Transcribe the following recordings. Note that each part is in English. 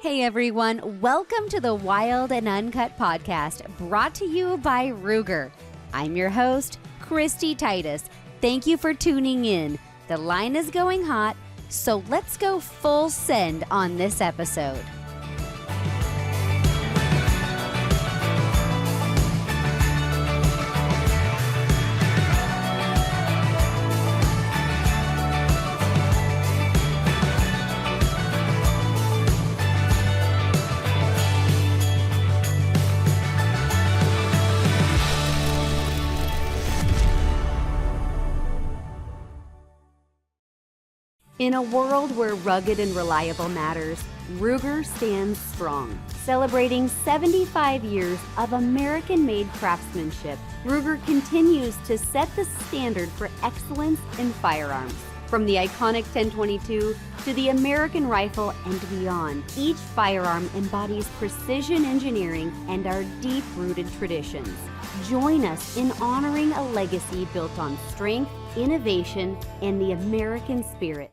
Hey everyone, welcome to the Wild and Uncut Podcast, brought to you by Ruger. I'm your host, Kristy Titus. Thank you for tuning in. The line is going hot, so let's go full send on this episode. In a world where rugged and reliable matters, Ruger stands strong. Celebrating 75 years of American-made craftsmanship, Ruger continues to set the standard for excellence in firearms. From the iconic 10/22 to the American rifle and beyond, each firearm embodies precision engineering and our deep-rooted traditions. Join us in honoring a legacy built on strength, innovation, and the American spirit.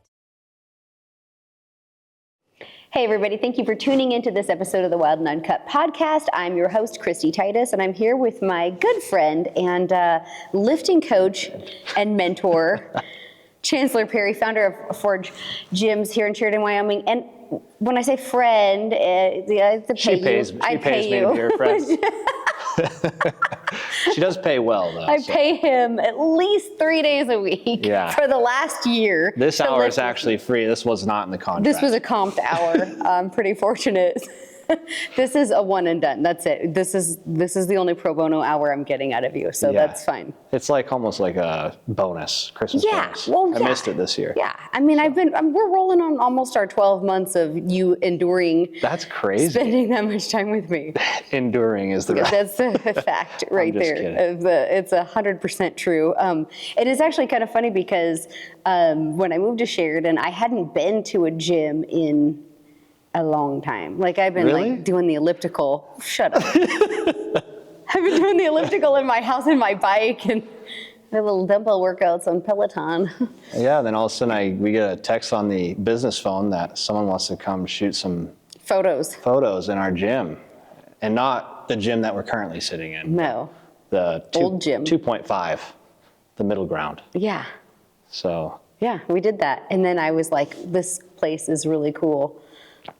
Hey everybody, thank you for tuning into this episode of the Wild and Uncut Podcast. I'm your host, Kristy Titus, and I'm here with my good friend and lifting coach and mentor, Chancellor Perry, founder of Forge Gyms here in Sheridan, Wyoming. And when I say friend, She pays me to be her friend. She does pay well, though. I pay him at least 3 days a week for the last year. This hour is actually free. This was not in the contract. This was a comped hour. I'm pretty fortunate. This is a one and done. That's it. This is the only pro bono hour I'm getting out of you, so that's fine. It's like almost like a bonus, Christmas bonus. Well, I missed it this year. Yeah, I mean, we're rolling on almost our 12 months of you enduring. That's crazy. Spending that much time with me. Enduring is the right. That's a fact right there. Kidding. It's 100% true. It is actually kind of funny because when I moved to Sheridan, I hadn't been to a gym in a long time. Like I've been like doing the elliptical. Shut up. I've been doing the elliptical in my house and my bike and the little dumbbell workouts on Peloton. Yeah, then all of a sudden we get a text on the business phone that someone wants to come shoot some photos in our gym, and not the gym that we're currently sitting in. No. The old gym. 2.5, the middle ground. Yeah. So. Yeah, we did that. And then I was like, this place is really cool.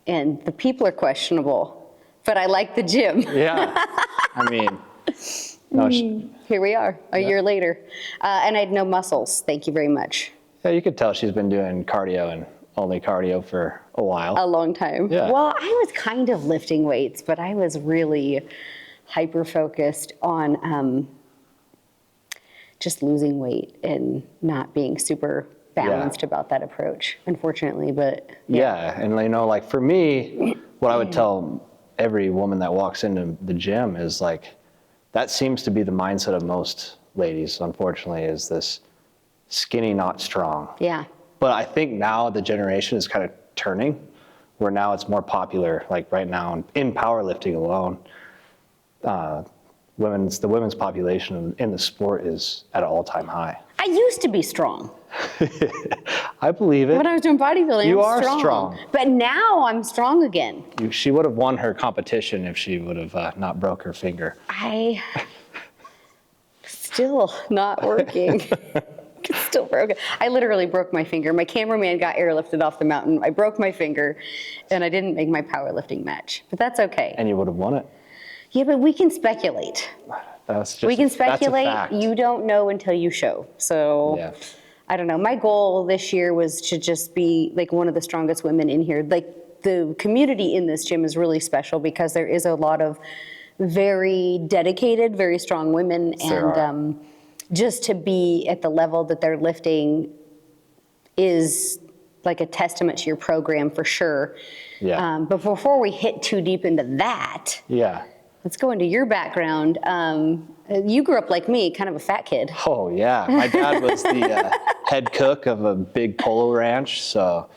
And the people are questionable, but I like the gym. Yeah, I mean, here we are a year later, and I had no muscles. Thank you very much. Yeah, you could tell she's been doing cardio and only cardio for a while. A long time. Yeah. Well, I was kind of lifting weights, but I was really hyper-focused on just losing weight and not being super balanced about that approach, unfortunately, but yeah, and like for me, what I would tell every woman that walks into the gym is like, that seems to be the mindset of most ladies, unfortunately, is this skinny, not strong. Yeah. But I think now the generation is kind of turning, where now it's more popular, like right now in powerlifting alone, the women's population in the sport is at an all-time high. I used to be strong. I believe it. When I was doing bodybuilding, you I was are strong. But now I'm strong again. She would have won her competition if she would have not broke her finger. I still not working. It's still broken. I literally broke my finger. My cameraman got airlifted off the mountain. I broke my finger, and I didn't make my powerlifting match. But that's okay. And you would have won it. Yeah, but we can speculate. We can speculate. That's a fact. You don't know until you show. So. Yeah. I don't know. My goal this year was to just be like one of the strongest women in here. Like the community in this gym is really special because there is a lot of very dedicated, very strong women, and just to be at the level that they're lifting is like a testament to your program for sure. Yeah. But before we hit too deep into that, let's go into your background. You grew up like me, kind of a fat kid. Oh yeah, my dad was the head cook of a big polo ranch, so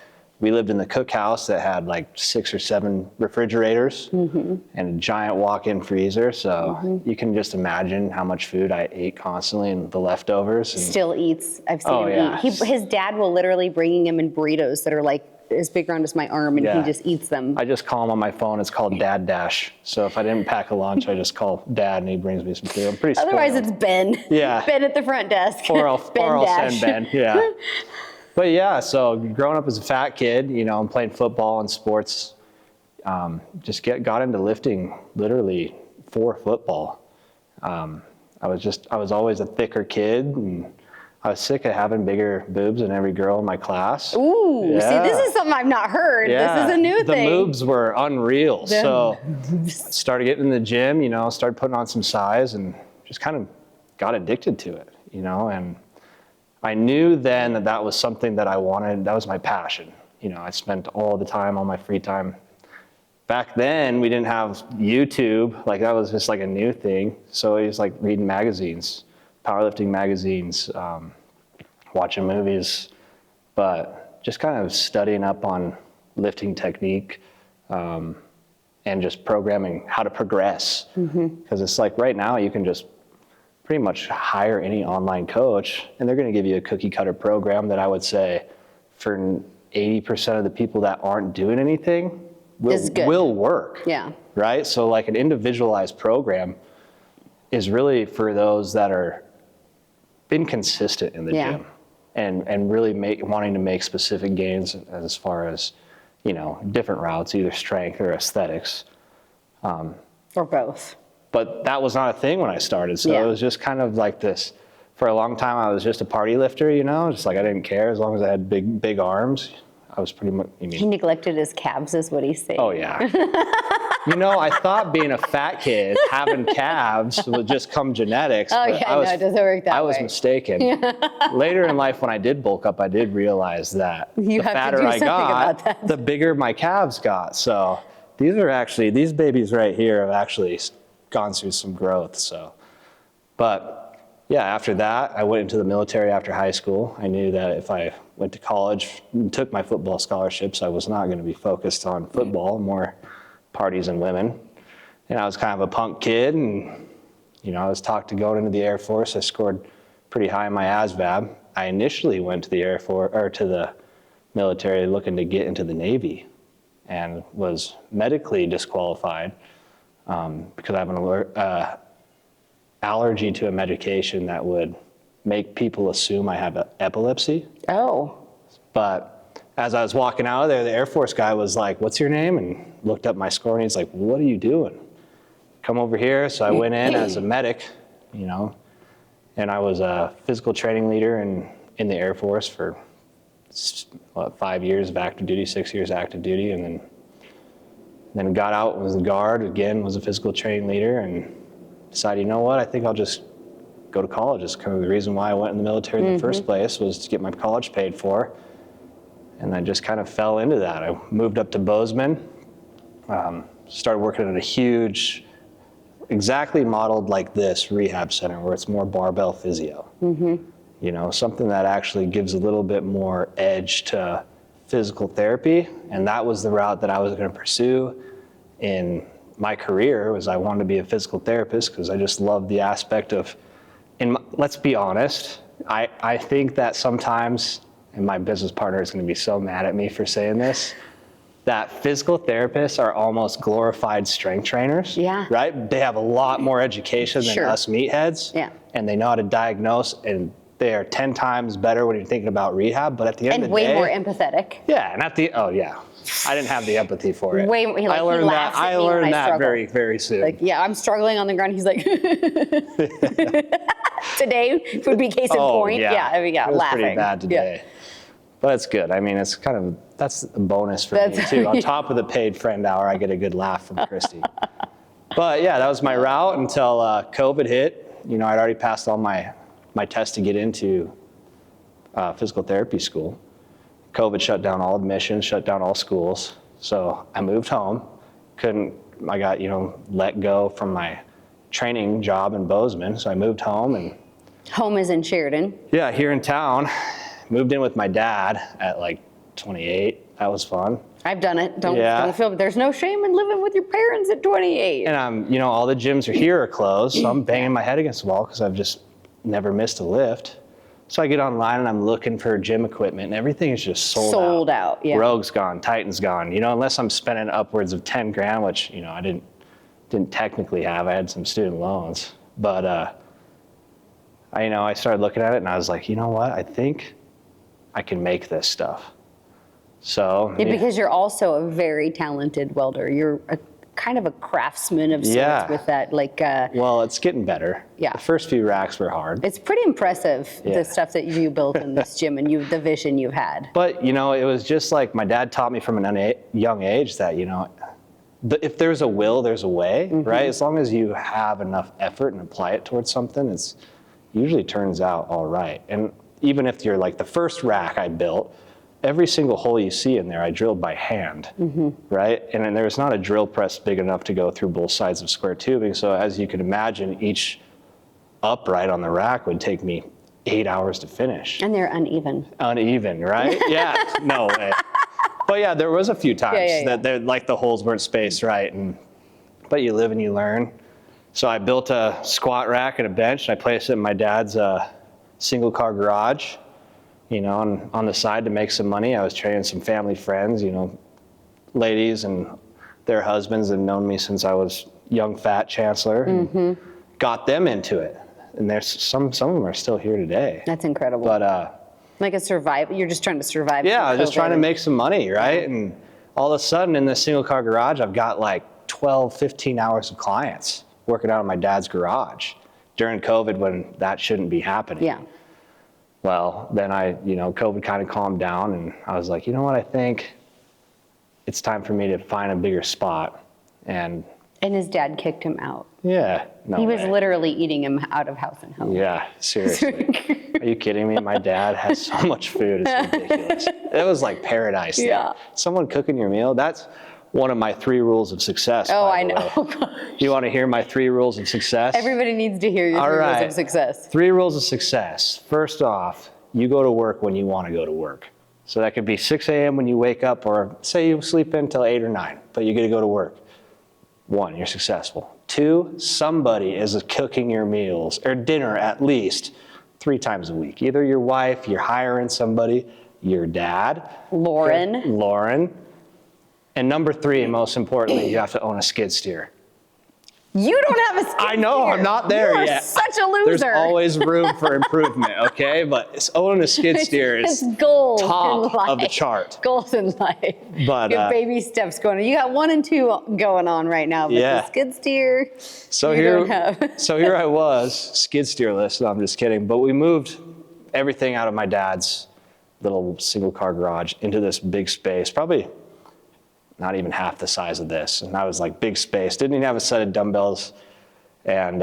we lived in the cookhouse that had like 6 or 7 refrigerators and a giant walk-in freezer. So you can just imagine how much food I ate constantly and the leftovers. And Still eats. I've seen him eat. His dad will literally bring him in burritos that are like as big around as my arm, and he just eats them. I just call him on my phone. It's called Dad Dash. So if I didn't pack a lunch, I just call Dad and he brings me some food. I'm pretty spoiled. Otherwise, it's Ben. Yeah. Ben at the front desk. Or I'll send Ben. Yeah. But yeah, so growing up as a fat kid, you know, and playing football and sports, just got into lifting literally for football. I was always a thicker kid, and I was sick of having bigger boobs than every girl in my class. Ooh, see, this is something I've not heard. Yeah. This is a new thing. The boobs were unreal. So started getting in the gym, you know, started putting on some size and just kind of got addicted to it, you know, and I knew then that was something that I wanted. That was my passion. You know, I spent all the time, all my free time. Back then, we didn't have YouTube. Like, that was just like a new thing. So it was like reading magazines, powerlifting magazines, watching movies, but just kind of studying up on lifting technique and just programming how to progress. Because it's like right now, you can just pretty much hire any online coach, and they're going to give you a cookie cutter program that I would say for 80% of the people that aren't doing anything will work. Yeah. Right? So like an individualized program is really for those that are inconsistent in the gym and really wanting to make specific gains as far as, you know, different routes, either strength or aesthetics. Or both. But that was not a thing when I started. So it was just kind of like this. For a long time, I was just a party lifter, you know, just like I didn't care as long as I had big arms. I was pretty much, He neglected his calves is what he's saying. Oh, yeah. You know, I thought being a fat kid, having calves would just come genetics. Oh, yeah, no, it doesn't work that way. I was mistaken. Later in life, when I did bulk up, I did realize that the fatter I got, the bigger my calves got. So these babies right here have actually gone through some growth. So, but yeah, after that, I went into the military after high school. I knew that if I went to college and took my football scholarships, I was not going to be focused on football, more parties and women. And I was kind of a punk kid, and you know, I was talked to going into the Air Force. I scored pretty high in my ASVAB. I initially went to the Air Force or to the military looking to get into the Navy, and was medically disqualified because I have an allergy to a medication that would make people assume I have epilepsy. Oh. But as I was walking out of there, the Air Force guy was like, "What's your name?" and looked up my score, and he's like, "What are you doing? Come over here." So I went in as a medic, you know, and I was a physical training leader in the Air Force for 5 years of active duty, 6 years active duty, and then got out, was a guard, again, was a physical training leader, and decided, you know what, I think I'll just go to college. It's kind of the reason why I went in the military in the first place, was to get my college paid for. And I just kind of fell into that. I moved up to Bozeman, started working at a huge, exactly modeled like this rehab center where it's more barbell physio. You know, something that actually gives a little bit more edge to physical therapy. And that was the route that I was going to pursue in my career. Was I wanted to be a physical therapist because I just love the aspect of, let's be honest, I think that sometimes, and my business partner is going to be so mad at me for saying this, that physical therapists are almost glorified strength trainers. Yeah. Right? They have a lot more education than us meatheads. Yeah. And they know how to diagnose, and they are 10 times better when you're thinking about rehab. But at the end of the day, and way more empathetic. Yeah. And I didn't have the empathy for it. I learned that very, very soon. Like, yeah, I'm struggling on the ground. He's like, today would be case in point. Yeah, it was laughing. Pretty bad today. Yeah. But it's good. I mean, it's kind of, that's a bonus for me too. On top of the paid friend hour, I get a good laugh from Kristy. But yeah, that was my route until COVID hit. You know, I'd already passed all my tests to get into physical therapy school. COVID shut down all admissions, shut down all schools. So I moved home. I got, you know, let go from my training job in Bozeman. So I moved home. And home is in Sheridan. Yeah, here in town. Moved in with my dad at like 28. That was fun. I've done it. Don't feel, but there's no shame in living with your parents at 28. And all the gyms here are closed, so I'm banging my head against the wall because I've just never missed a lift. So I get online and I'm looking for gym equipment, and everything is just sold out. Yeah. Rogue's gone, Titan's gone. Unless I'm spending upwards of 10 grand, which I didn't technically have. I had some student loans, but I started looking at it and I was like, you know what? I think I can make this stuff. So because you're also a very talented welder. You're kind of a craftsman of sorts with that, well, it's getting better. Yeah. The first few racks were hard. It's pretty impressive, the stuff that you built in this gym and the vision you've had. But, it was just like my dad taught me from an young age that, if there's a will, there's a way, right? As long as you have enough effort and apply it towards something, it usually turns out all right. And even if you're like the first rack I built, every single hole you see in there, I drilled by hand, right? And then there's not a drill press big enough to go through both sides of square tubing. So as you can imagine, each upright on the rack would take me 8 hours to finish. And they're uneven. Uneven, right? Yeah, no way. But yeah, there was a few times that the holes weren't spaced right. But you live and you learn. So I built a squat rack and a bench, and I placed it in my dad's single car garage. On the side to make some money. I was training some family friends, ladies and their husbands have known me since I was young, fat Chancellor. And got them into it. And there's some of them are still here today. That's incredible. But like a survival, you're just trying to survive. Yeah, I was just trying to make some money, right? And all of a sudden in this single car garage, I've got like 12, 15 hours of clients working out in my dad's garage during COVID when that shouldn't be happening. Yeah. Well, then COVID kind of calmed down and I was like, you know what, I think it's time for me to find a bigger spot. And his dad kicked him out. Yeah, no He was way. literally eating him out of house and home. Yeah, seriously. Are you kidding me? My dad has so much food, it's ridiculous. It was like paradise there. Yeah. Someone cooking your meal, that's one of my 3 rules of success. Oh, by I the know. way. You want to hear my 3 rules of success? Everybody needs to hear your 3 rules of success. 3 rules of success. First off, you go to work when you want to go to work. So that could be 6 a.m. when you wake up, or say you sleep in until 8 or 9, but you get to go to work. 1, you're successful. 2, somebody is cooking your meals, or dinner at least 3 times a week. Either your wife, you're hiring somebody, your dad. Lauren. And number 3, and most importantly, you have to own a skid steer. You don't have a skid steer. I know, I'm not there you are yet. Such a loser. There's always room for improvement, okay? But owning a skid steer is goals top in life. of the chart. Goals in life. But you have baby steps going on. You got 1 and 2 going on right now, but the skid steer, so you don't have. So here I was, skid steerless. No, I'm just kidding. But we moved everything out of my dad's little single car garage into this big space, probably not even half the size of this. And that was like big space. Didn't even have a set of dumbbells. And,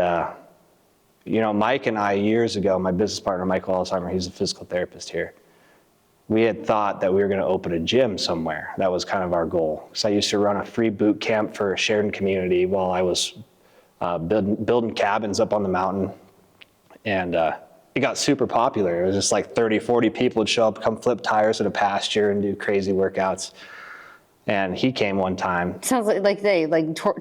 Mike and I, years ago, my business partner, Michael Alzheimer, he's a physical therapist here. We had thought that we were going to open a gym somewhere. That was kind of our goal. So I used to run a free boot camp for a Sheridan community while I was building cabins up on the mountain. And it got super popular. It was just like 30, 40 people would show up, come flip tires at a pasture and do crazy workouts. And he came one time. Sounds like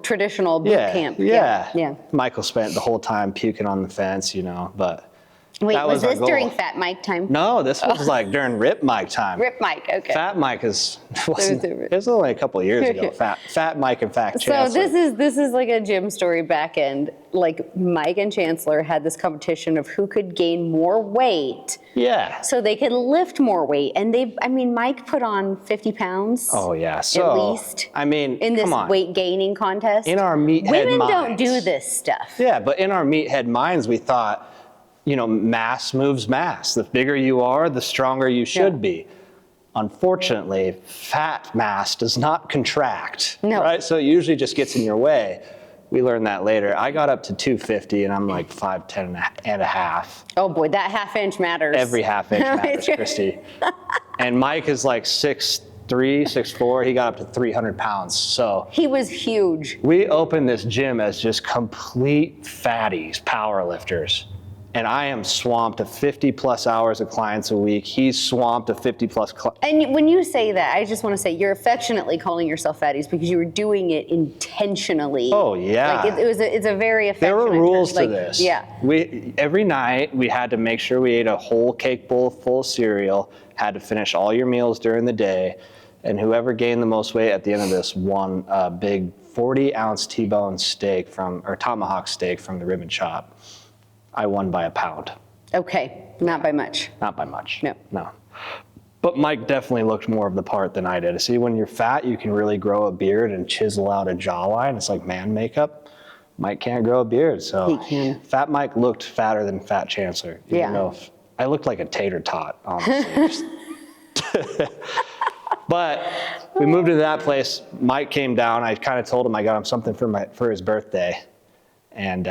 traditional boot camp. Yeah. Michael spent the whole time puking on the fence, but. Wait, that was our this goal. During Fat Mike time? No, this was like during Rip Mike time. Rip Mike, okay. Fat Mike it was only a couple of years ago. Fat Mike and Fat Chancellor. So this is like a gym story back end. Like Mike and Chancellor had this competition of who could gain more weight. Yeah. So they could lift more weight. And Mike put on 50 pounds. Oh yeah. So, at least. In this weight gaining contest. In our meathead minds. Women don't do this stuff. Yeah, but in our meathead minds, we thought, mass moves mass. The bigger you are, the stronger you should be. Unfortunately, fat mass does not contract. No. Right? So it usually just gets in your way. We learned that later. I got up to 250 and I'm like 5'10" and a half. Oh boy, that half inch matters. Every half inch matters, Kristy. And Mike is like 6'3", 6'4". He got up to 300 pounds. So he was huge. We opened this gym as just complete fatties, power lifters. And I am swamped to 50 plus hours of clients a week. He's swamped to 50 plus. And when you say that, I just want to say you're affectionately calling yourself fatties because you were doing it intentionally. Oh yeah. Like it's a very affectionate. There were rules term. to this. Yeah. Every night we had to make sure we ate a whole cake bowl full of cereal, had to finish all your meals during the day, and whoever gained the most weight at the end of this won a big 40-ounce T-bone steak or tomahawk steak from the Rib and Chop. I won by a pound. Okay, not by much. Not by much. No. But Mike definitely looked more of the part than I did. See, when you're fat, you can really grow a beard and chisel out a jawline. It's like man makeup. Mike can't grow a beard, so he can. Fat Mike looked fatter than Fat Chancellor. Even though I looked like a tater tot, honestly. But we moved into that place. Mike came down. I kind of told him I got him something for his birthday, and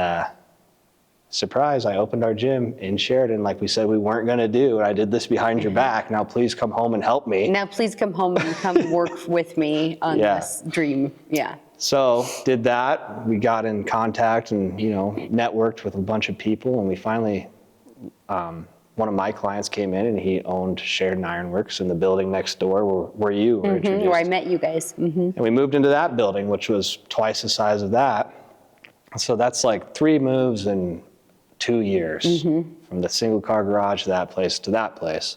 surprise, I opened our gym in Sheridan like we said we weren't going to do. And I did this behind your back. Now please come home and help me. Now please come home and come work with me on this dream. Yeah. So did that. We got in contact and, networked with a bunch of people. And we finally, one of my clients came in and he owned Sheridan Ironworks in the building next door where you were introduced. Where I met you guys. And we moved into that building, which was twice the size of that. So that's like 3 moves in 2 years, from the single car garage to that place.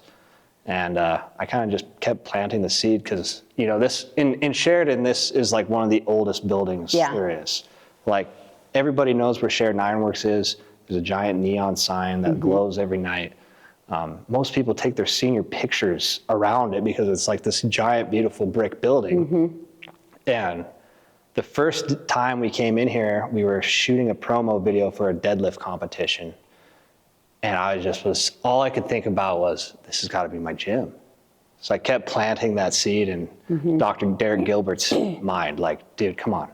And I kind of just kept planting the seed because, this in Sheridan, this is like one of the oldest buildings there is. Like everybody knows where Sheridan Ironworks is. There's a giant neon sign that glows every night. Most people take their senior pictures around it because it's like this giant, beautiful brick building. And the first time we came in here, we were shooting a promo video for a deadlift competition. And all I could think about was, this has got to be my gym. So I kept planting that seed in Dr. Derek Gilbert's mind, like, dude, come on.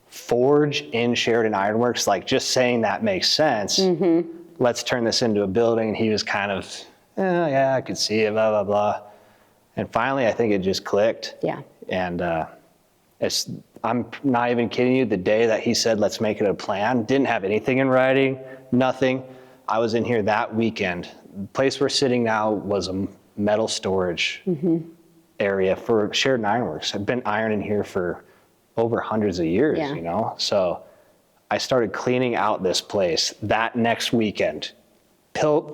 Forge in Sheridan Ironworks, like just saying that makes sense. Let's turn this into a building. And he was kind of, yeah, I could see it, blah, blah, blah. And finally, I think it just clicked. Yeah. And I'm not even kidding you, the day that he said, let's make it a plan, didn't have anything in writing, nothing. I was in here that weekend. The place we're sitting now was a metal storage area for Sheridan Ironworks. I've been ironing here for over hundreds of years, So I started cleaning out this place that next weekend,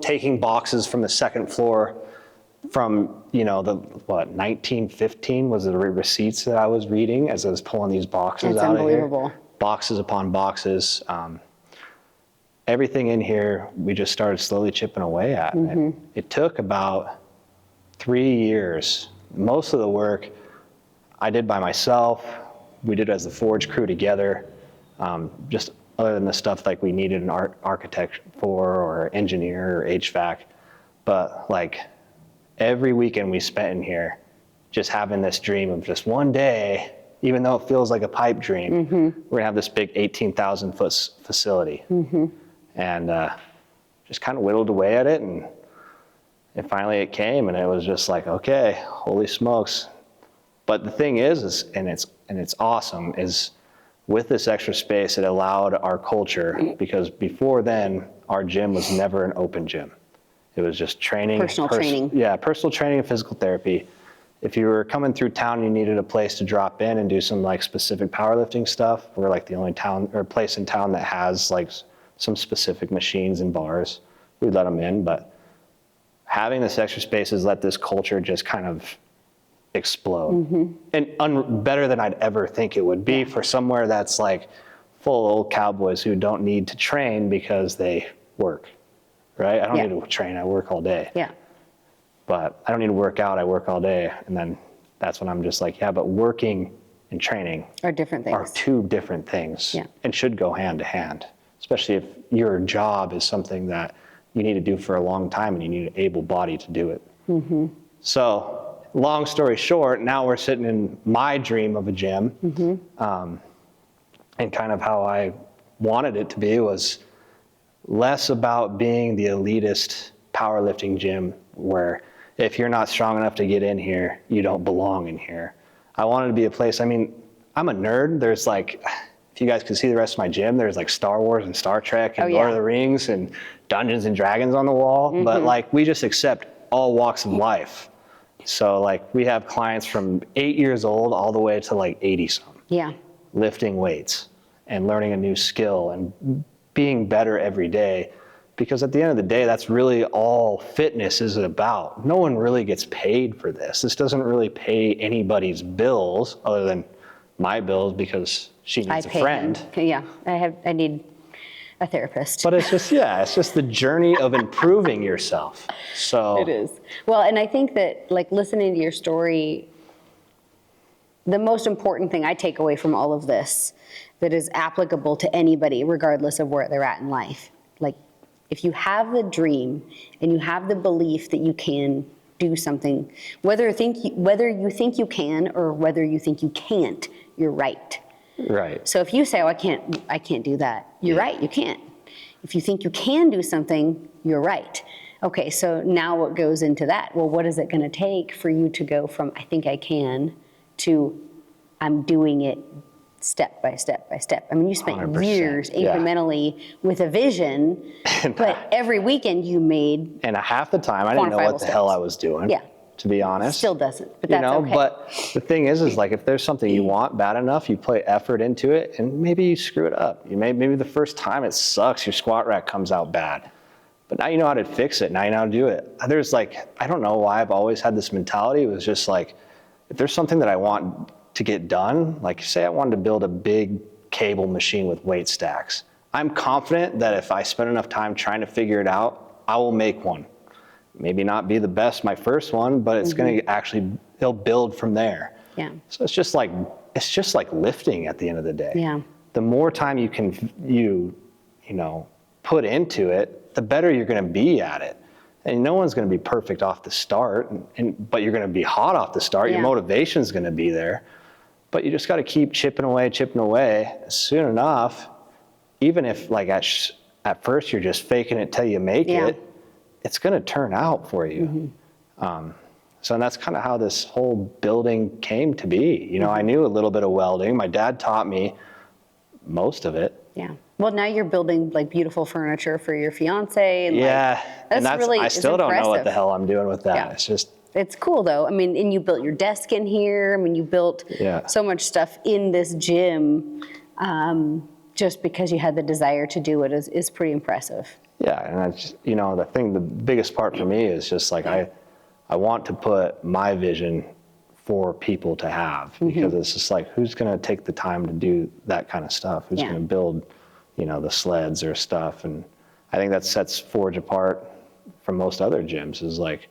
taking boxes from the second floor from, 1915 was the receipts that I was reading as I was pulling these boxes out of here. Boxes upon boxes. Everything in here, we just started slowly chipping away at. And it took about 3 years. Most of the work I did by myself. We did it as the Forge crew together. Just other than the stuff like we needed an architect for or engineer or HVAC. But like, every weekend we spent in here just having this dream of just one day, even though it feels like a pipe dream, we're gonna have this big 18,000 foot facility. And just kind of whittled away at it, and finally it came, and it was just like, okay, holy smokes. But the thing is and it's awesome, is with this extra space, it allowed our culture, because before then, our gym was never an open gym. It was just training. Personal training. Yeah, personal training and physical therapy. If you were coming through town and you needed a place to drop in and do some like specific powerlifting stuff, we're like the only town or place in town that has like some specific machines and bars. We'd let them in, but having this extra space has let this culture just kind of explode. And better than I'd ever think it would be for somewhere that's like full of old cowboys who don't need to train because they work. Right? I don't need to train, I work all day. Yeah. But I don't need to work out, I work all day. And then that's when I'm just like, yeah, but working and training Are different things. are 2 different things Yeah. and should go hand to hand, especially if your job is something that you need to do for a long time and you need an able body to do it. So long story short, now we're sitting in my dream of a gym. And kind of how I wanted it to be was less about being the elitist powerlifting gym where if you're not strong enough to get in here, you don't belong in here. I wanted to be a place, I mean, I'm a nerd. There's like, if you guys could see the rest of my gym, there's like Star Wars and Star Trek and Oh, yeah. Lord of the Rings and Dungeons and Dragons on the wall. But like, we just accept all walks of life. So like, we have clients from 8 years old all the way to like 80 something. Yeah. Lifting weights and learning a new skill and being better every day. Because at the end of the day, that's really all fitness is about. No one really gets paid for this. This doesn't really pay anybody's bills other than my bills because she needs a friend. Yeah, I need a therapist. But it's just, it's just the journey of improving yourself. So It is. Well, and I think that like listening to your story, the most important thing I take away from all of this that is applicable to anybody, regardless of where they're at in life, like if you have the dream and you have the belief that you can do something, whether you think you can or whether you think you can't, you're right. Right. So if you say, oh, I can't do that, you're right, you can't. If you think you can do something, you're right. Okay, so now what goes into that? Well, what is it gonna take for you to go from I think I can to I'm doing it step by step by step? I mean, you spent 100%, years incrementally with a vision, but every weekend you made. And half the time I didn't know what the hell I was doing. Yeah. To be honest. Still doesn't, but that's okay. But the thing is like if there's something you want bad enough, you play effort into it and maybe you screw it up. Maybe the first time it sucks, your squat rack comes out bad. But now you know how to fix it, now you know how to do it. There's like, I don't know why I've always had this mentality. It was just like, if there's something that I want to get done, like say I wanted to build a big cable machine with weight stacks. I'm confident that if I spend enough time trying to figure it out, I will make one. Maybe not be the best, my first one, but it's going to actually, it'll build from there. Yeah. So it's just like lifting at the end of the day. Yeah. The more time you can, put into it, the better you're going to be at it. And no one's going to be perfect off the start, but you're going to be hot off the start. Yeah. Your motivation's going to be there, but you just got to keep chipping away. Soon enough, even if like at first you're just faking it till you make it, it's going to turn out for you. So and that's kind of how this whole building came to be. I knew a little bit of welding. My dad taught me most of it. Yeah. Well, now you're building like beautiful furniture for your fiance. And that's really I still don't know what the hell I'm doing with that. Yeah. It's just. It's cool though. I mean, and you built your desk in here. I mean, you built so much stuff in this gym just because you had the desire to do it is pretty impressive. Yeah, and I just, the biggest part for me is just like I want to put my vision for people to have because it's just like who's going to take the time to do that kind of stuff? Who's going to build, the sleds or stuff? And I think that sets Forge apart from most other gyms. Is like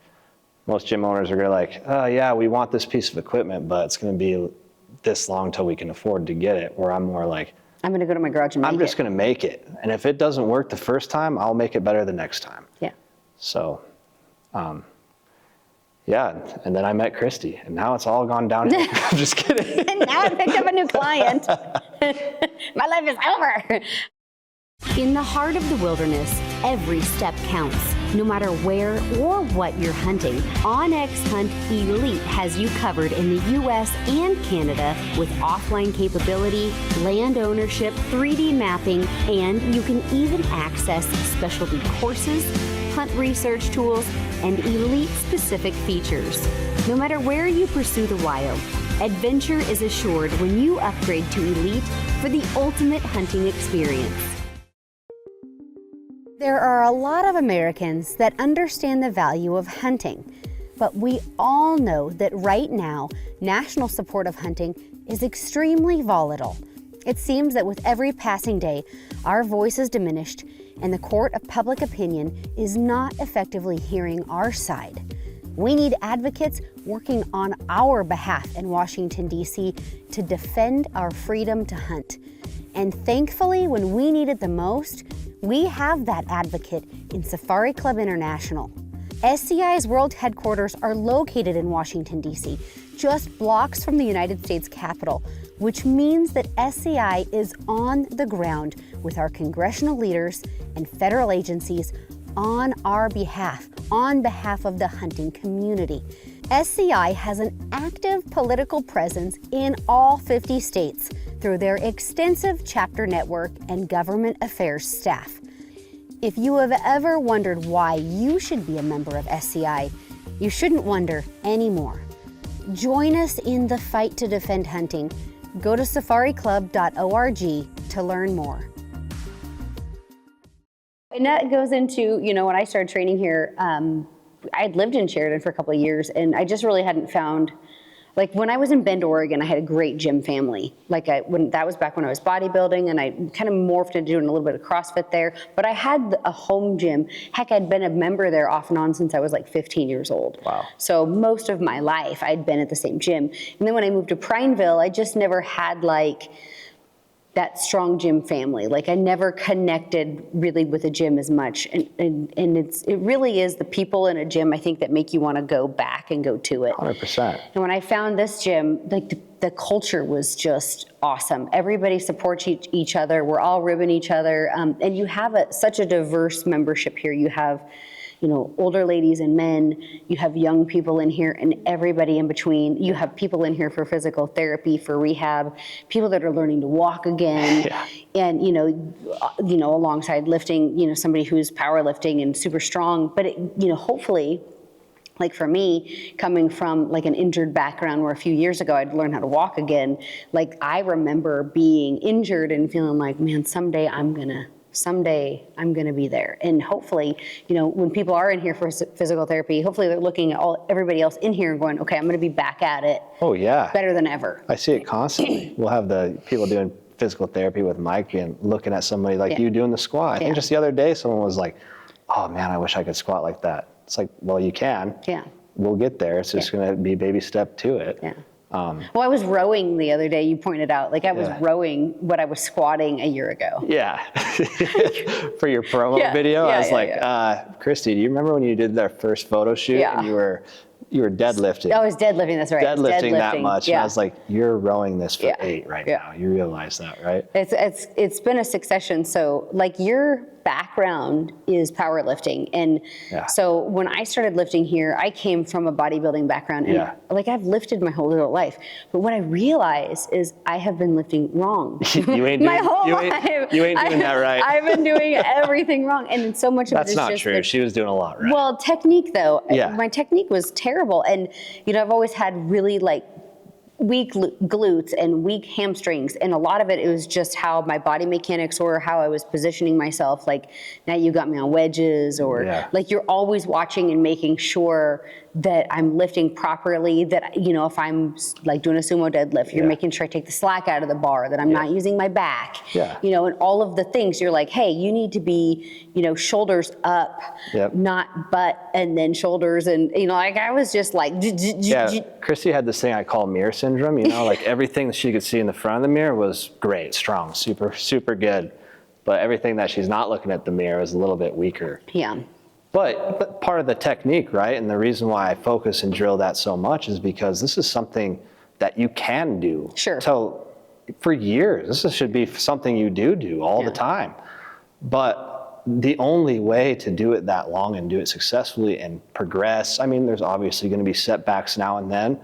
most gym owners are going to like, oh yeah, we want this piece of equipment, but it's going to be this long till we can afford to get it. Where I'm more like, I'm going to go to my garage and make it. I'm just going to make it. And if it doesn't work the first time, I'll make it better the next time. Yeah. So, and then I met Kristy, and now it's all gone downhill. I'm just kidding. And now I picked up a new client. My life is over. In the heart of the wilderness, every step counts. No matter where or what you're hunting, Onyx Hunt Elite has you covered in the U.S. and Canada with offline capability, land ownership, 3D mapping, and you can even access specialty courses, hunt research tools, and elite-specific features. No matter where you pursue the wild, adventure is assured when you upgrade to Elite for the ultimate hunting experience. There are a lot of Americans that understand the value of hunting, but we all know that right now, national support of hunting is extremely volatile. It seems that with every passing day, our voice is diminished and the court of public opinion is not effectively hearing our side. We need advocates working on our behalf in Washington, D.C. to defend our freedom to hunt. And thankfully, when we need it the most, we have that advocate in Safari Club International. SCI's world headquarters are located in Washington, D.C., just blocks from the United States Capitol, which means that SCI is on the ground with our congressional leaders and federal agencies on our behalf, on behalf of the hunting community. SCI has an active political presence in all 50 states through their extensive chapter network and government affairs staff. If you have ever wondered why you should be a member of SCI, you shouldn't wonder anymore. Join us in the fight to defend hunting. Go to safariclub.org to learn more. And that goes into, when I started training here, I had lived in Sheridan for a couple of years, and I just really hadn't found, like when I was in Bend, Oregon, I had a great gym family. That was back when I was bodybuilding, and I kind of morphed into doing a little bit of CrossFit there, but I had a home gym. Heck, I'd been a member there off and on since I was like 15 years old. Wow. So most of my life I'd been at the same gym. And then when I moved to Prineville, I just never had that strong gym family. I never connected really with a gym as much. And it really is the people in a gym, I think, that make you want to go back and go to it. 100%. And when I found this gym, the culture was just awesome. Everybody supports each other. We're all ribbing each other. And you have such a diverse membership here. You have older ladies and men, you have young people in here, and everybody in between. You have people in here for physical therapy, for rehab, people that are learning to walk again, and alongside lifting, somebody who's powerlifting and super strong. But hopefully, for me, coming from an injured background where a few years ago I'd learned how to walk again, I remember being injured and feeling like, man, someday I'm gonna be there. And hopefully, when people are in here for physical therapy, hopefully they're looking at everybody else in here and going, okay, I'm going to be back at it. Oh yeah. Better than ever. I see it constantly. We'll have the people doing physical therapy with Mike and looking at somebody like you doing the squat. I think just the other day someone was like, oh man, I wish I could squat like that. It's like, well, you can. Yeah. We'll get there. It's just going to be baby step to it. Yeah. Well, I was rowing the other day, you pointed out. I was rowing what I was squatting a year ago. Yeah. For your promo video, I was Kristy, do you remember when you did that first photo shoot and you were deadlifting? I was deadlifting, that's right. Deadlifting that much. Yeah. And I was like, you're rowing this for 8 right now. You realize that, right? It's been a succession. So your background is powerlifting. And so when I started lifting here, I came from a bodybuilding background. And I've lifted my whole little life. But what I realize is I have been lifting wrong. You ain't my whole life. You ain't doing that right. I've been doing everything wrong. And so much of it is That's not true. She was doing a lot right. Well, technique though. My technique was terrible. And I've always had really weak glutes and weak hamstrings, and a lot of it was just how my body mechanics were, how I was positioning myself. Now you got me on wedges, or you're always watching and making sure that I'm lifting properly, that if I'm doing a sumo deadlift, you're making sure I take the slack out of the bar, that I'm not using my back, and all of the things. You're like, hey, you need to be shoulders up, not butt and then shoulders, and I was just Kristy had this thing I call mirror syndrome. Everything that she could see in the front of the mirror was great, strong, super good, but everything that she's not looking at the mirror is a little bit weaker. But part of the technique, right? And the reason why I focus and drill that so much is because this is something that you can do. Sure. So for years, this should be something you do all the time. But the only way to do it that long and do it successfully and progress, there's obviously going to be setbacks now and then,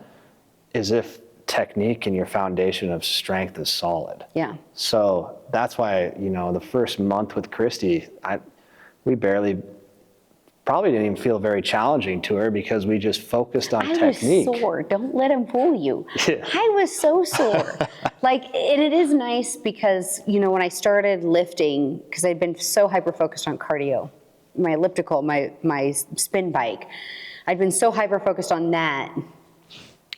is if technique and your foundation of strength is solid. Yeah. So that's why, the first month with Kristy, we probably didn't even feel very challenging to her because we just focused on technique. I was sore. Don't let him fool you. Yeah. I was so sore. And it is nice because, when I started lifting, because I'd been so hyper-focused on cardio, my elliptical, my spin bike, I'd been so hyper-focused on that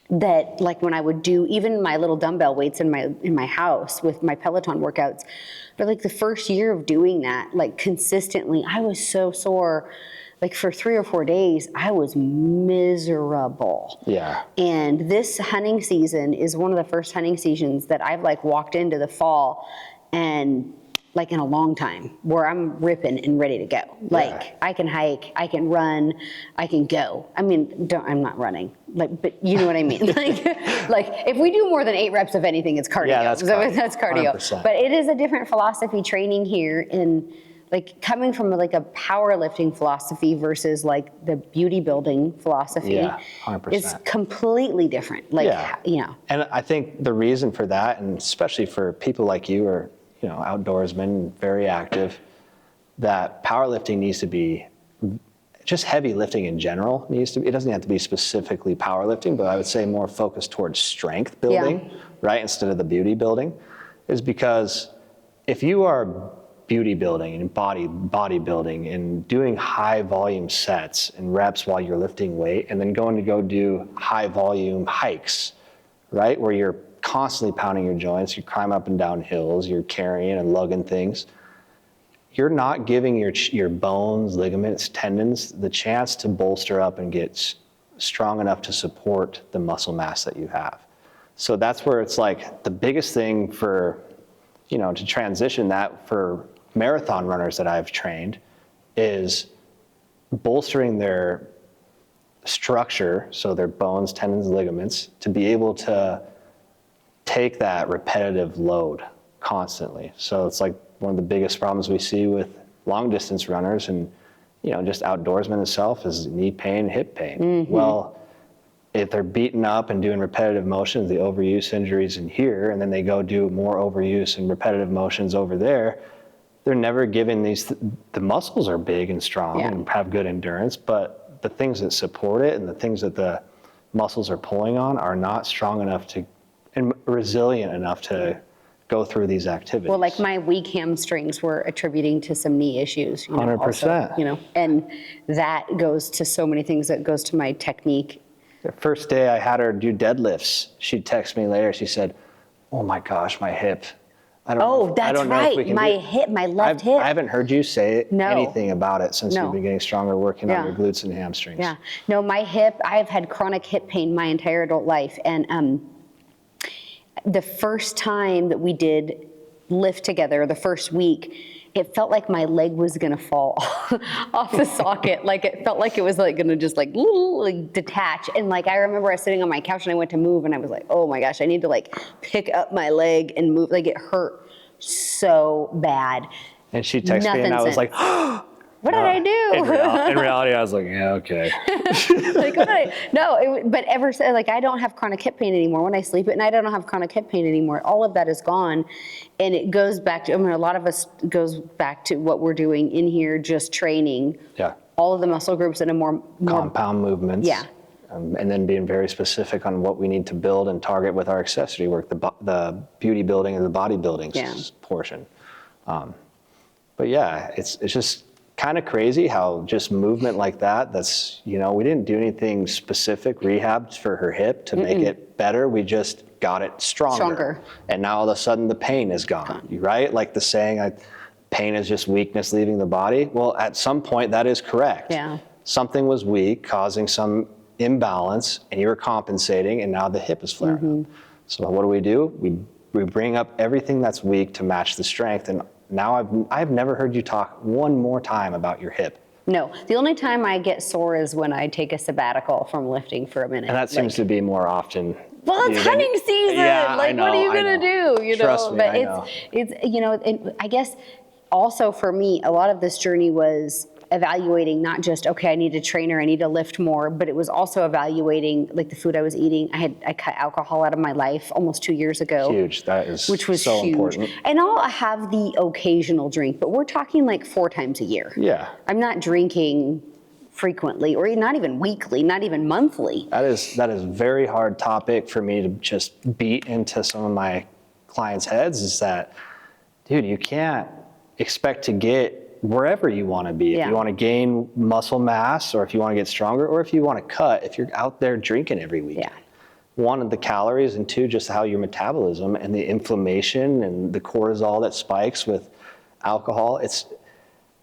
when I would do even my little dumbbell weights in my house with my Peloton workouts, but the first year of doing that, consistently, I was so sore. For 3 or 4 days, I was miserable. Yeah. And this hunting season is one of the first hunting seasons that I've walked into the fall and in a long time, where I'm ripping and ready to go. I can hike, I can run, I can go. I'm not running, but you know what I mean? If we do more than 8 reps of anything, it's cardio. Yeah, that's cardio. 100%. But it is a different philosophy training here, and like coming from like a powerlifting philosophy versus like the beauty building philosophy, Yeah, 100%. is completely different. Like, And I think the reason for that, and especially for people like you or, outdoorsmen, very active, that powerlifting needs to be, just heavy lifting in general it doesn't have to be specifically powerlifting, but I would say more focused towards strength building, right? Instead of the beauty building, is because if you are beauty building and bodybuilding and doing high volume sets and reps while you're lifting weight, and then going to go do high volume hikes, right? Where you're constantly pounding your joints, you climb up and down hills, you're carrying and lugging things. You're not giving your bones, ligaments, tendons the chance to bolster up and get strong enough to support the muscle mass that you have. So that's where it's like the biggest thing for, to transition that for marathon runners that I've trained is bolstering their structure, so their bones, tendons, ligaments, to be able to take that repetitive load constantly. So it's like one of the biggest problems we see with long distance runners and, just outdoorsmen itself is knee pain, hip pain. Mm-hmm. Well, if they're beaten up and doing repetitive motions, the overuse injuries in here, and then they go do more overuse and repetitive motions over there, they're never given the muscles are big and strong and have good endurance, but the things that support it and the things that the muscles are pulling on are not strong enough and resilient enough to go through these activities. Well, like my weak hamstrings were attributing to some knee issues, 100%. Also, and that goes to so many things. That goes to my technique. The first day I had her do deadlifts, she'd text me later. She said, "Oh my gosh, my hip." That's right. My left hip. I haven't heard you say anything about it since you've been getting stronger, working on your glutes and hamstrings. Yeah. No, my hip. I've had chronic hip pain my entire adult life, and the first time that we did lift together, the first week, it felt like my leg was gonna fall off the socket. Like it felt like it was like gonna just like detach. And like I remember I was sitting on my couch and I went to move and I was like, oh my gosh, I need to like pick up my leg and move. Like it hurt so bad. And she texted me and I was like, what did I do? In reality, I was like, yeah, okay. But ever since, like, I don't have chronic hip pain anymore. When I sleep at night, I don't have chronic hip pain anymore. All of that is gone. And it goes back to, a lot of us goes back to what we're doing in here, just training. Yeah. All of the muscle groups in a more compound movements. Yeah. And then being very specific on what we need to build and target with our accessory work, the beauty building and the bodybuilding portion. But yeah, it's just kind of crazy how just movement like that's, we didn't do anything specific rehab for her hip to make it better. We just got it stronger. And now all of a sudden the pain is gone. Right? Like the saying, pain is just weakness leaving the body. Well, at some point that is correct. Yeah. Something was weak, causing some imbalance, and you were compensating, and now the hip is flaring up. So what do? We bring up everything that's weak to match the strength. And now I've never heard you talk one more time about your hip. No, the only time I get sore is when I take a sabbatical from lifting for a minute. And that seems to be more often. Well, it's hunting season. Yeah, like, what are you gonna do? Trust me, but I know. it's I guess also for me, a lot of this journey was evaluating not just, okay, I need a trainer, I need to lift more, but it was also evaluating like the food I was eating. I cut alcohol out of my life almost 2 years ago. Huge, that is which was so huge. Important. And I'll have the occasional drink, but we're talking like 4 times a year. Yeah. I'm not drinking frequently, or not even weekly, not even monthly. That is a very hard topic for me to just beat into some of my clients' heads, is that, dude, you can't expect to get wherever you want to be. If you want to gain muscle mass, or if you want to get stronger, or if you want to cut, if you're out there drinking every week. Yeah. 1, the calories, and 2, just how your metabolism and the inflammation and the cortisol that spikes with alcohol.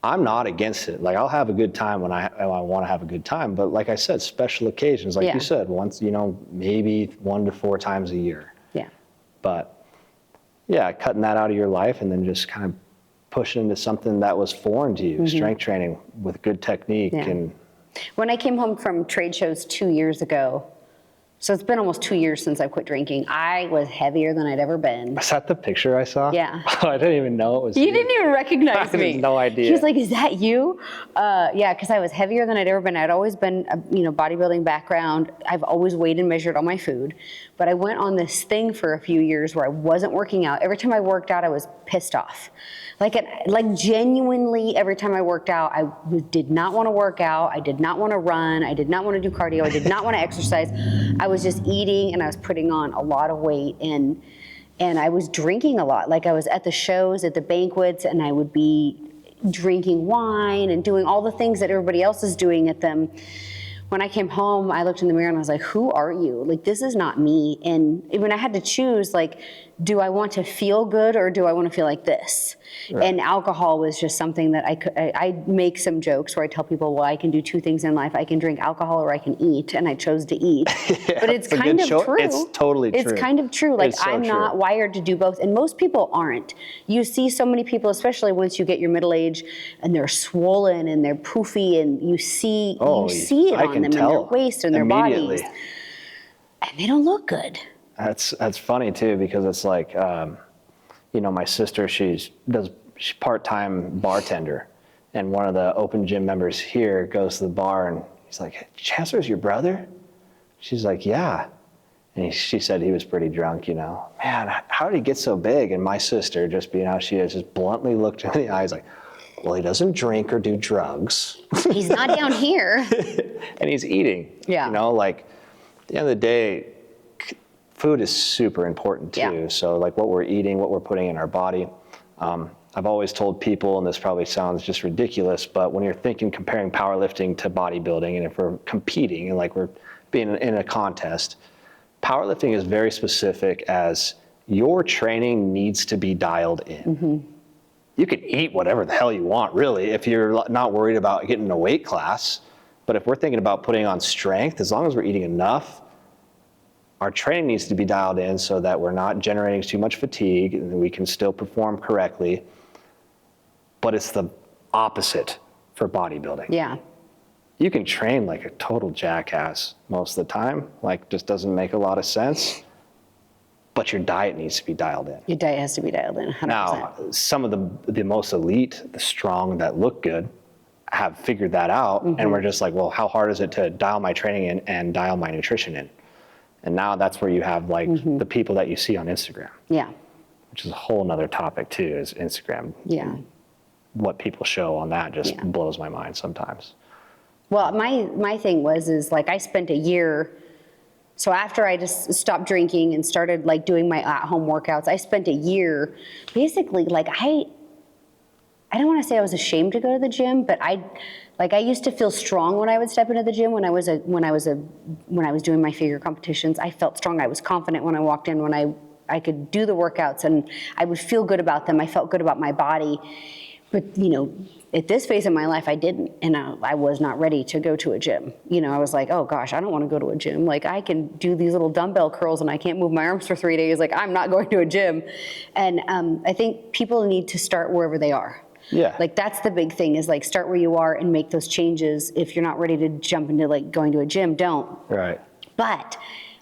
I'm not against it. Like, I'll have a good time when I want to have a good time. But like I said, special occasions, like you said, once, maybe 1 to 4 times a year. Yeah. But yeah, cutting that out of your life and then just kind of pushing into something that was foreign to you, strength training with good technique. Yeah. And when I came home from trade shows 2 years ago, So it's been almost 2 years since I quit drinking. I was heavier than I'd ever been. Is that the picture I saw? Yeah. I didn't even know it was You didn't even recognize me. I had no idea. He was like, is that you? Yeah, because I was heavier than I'd ever been. I'd always been a bodybuilding background. I've always weighed and measured all my food. But I went on this thing for a few years where I wasn't working out. Every time I worked out, I was pissed off. Like genuinely, every time I worked out, I did not want to work out. I did not want to run. I did not want to do cardio. I did not want to exercise. I was just eating, and I was putting on a lot of weight, and I was drinking a lot. Like I was at the shows, at the banquets, and I would be drinking wine and doing all the things that everybody else is doing at them. When I came home, I looked in the mirror and I was like, who are you? Like, this is not me. And when I had to choose, like, do I want to feel good or do I want to feel like this? Right. And alcohol was just something that I make some jokes where I tell people, well, I can do two things in life. I can drink alcohol or I can eat. And I chose to eat. Yeah, but it's kind of true. It's totally true. It's kind of true. Like, so I'm not true. wired to do both. And most people aren't. You see so many people, especially once you get your middle age, and they're swollen and they're poofy, and you see it on them in their waist and their bodies. And they don't look good. That's funny too, because it's like, my sister, she's part-time bartender, and one of the open gym members here goes to the bar and he's like, hey, Chancellor's your brother? She's like, yeah. And she said he was pretty drunk, Man, how did he get so big? And my sister, just being how she is, just bluntly looked in the eyes like, well, he doesn't drink or do drugs. He's not down here. And he's eating. Yeah. Like at the end of the day, food is super important too. Yeah. So like what we're eating, what we're putting in our body. I've always told people, and this probably sounds just ridiculous, but when you're comparing powerlifting to bodybuilding, and if we're competing and like we're being in a contest, powerlifting is very specific as your training needs to be dialed in. Mm-hmm. You can eat whatever the hell you want, really, if you're not worried about getting a weight class. But if we're thinking about putting on strength, as long as we're eating enough, our training needs to be dialed in so that we're not generating too much fatigue and we can still perform correctly. But it's the opposite for bodybuilding. Yeah. You can train like a total jackass most of the time, like just doesn't make a lot of sense. But your diet needs to be dialed in. Your diet has to be dialed in, 100%. Now, some of the most elite, the strong that look good, have figured that out. Mm-hmm. And we're just like, well, how hard is it to dial my training in and dial my nutrition in? And now that's where you have like the people that you see on Instagram. Yeah. Which is a whole nother topic too, is Instagram. Yeah. What people show on that just blows my mind sometimes. Well, my thing is like I spent a year. So after I just stopped drinking and started like doing my at-home workouts, I spent a year basically like I don't want to say I was ashamed to go to the gym, but I used to feel strong when I would step into the gym when I was doing my figure competitions. I felt strong. I was confident when I walked in, when I could do the workouts and I would feel good about them. I felt good about my body. But, at this phase of my life, I didn't, and I was not ready to go to a gym. I was like, oh gosh, I don't want to go to a gym. Like I can do these little dumbbell curls and I can't move my arms for 3 days. Like I'm not going to a gym. And I think people need to start wherever they are. Yeah. Like that's the big thing is like start where you are and make those changes. If you're not ready to jump into like going to a gym, don't. Right. But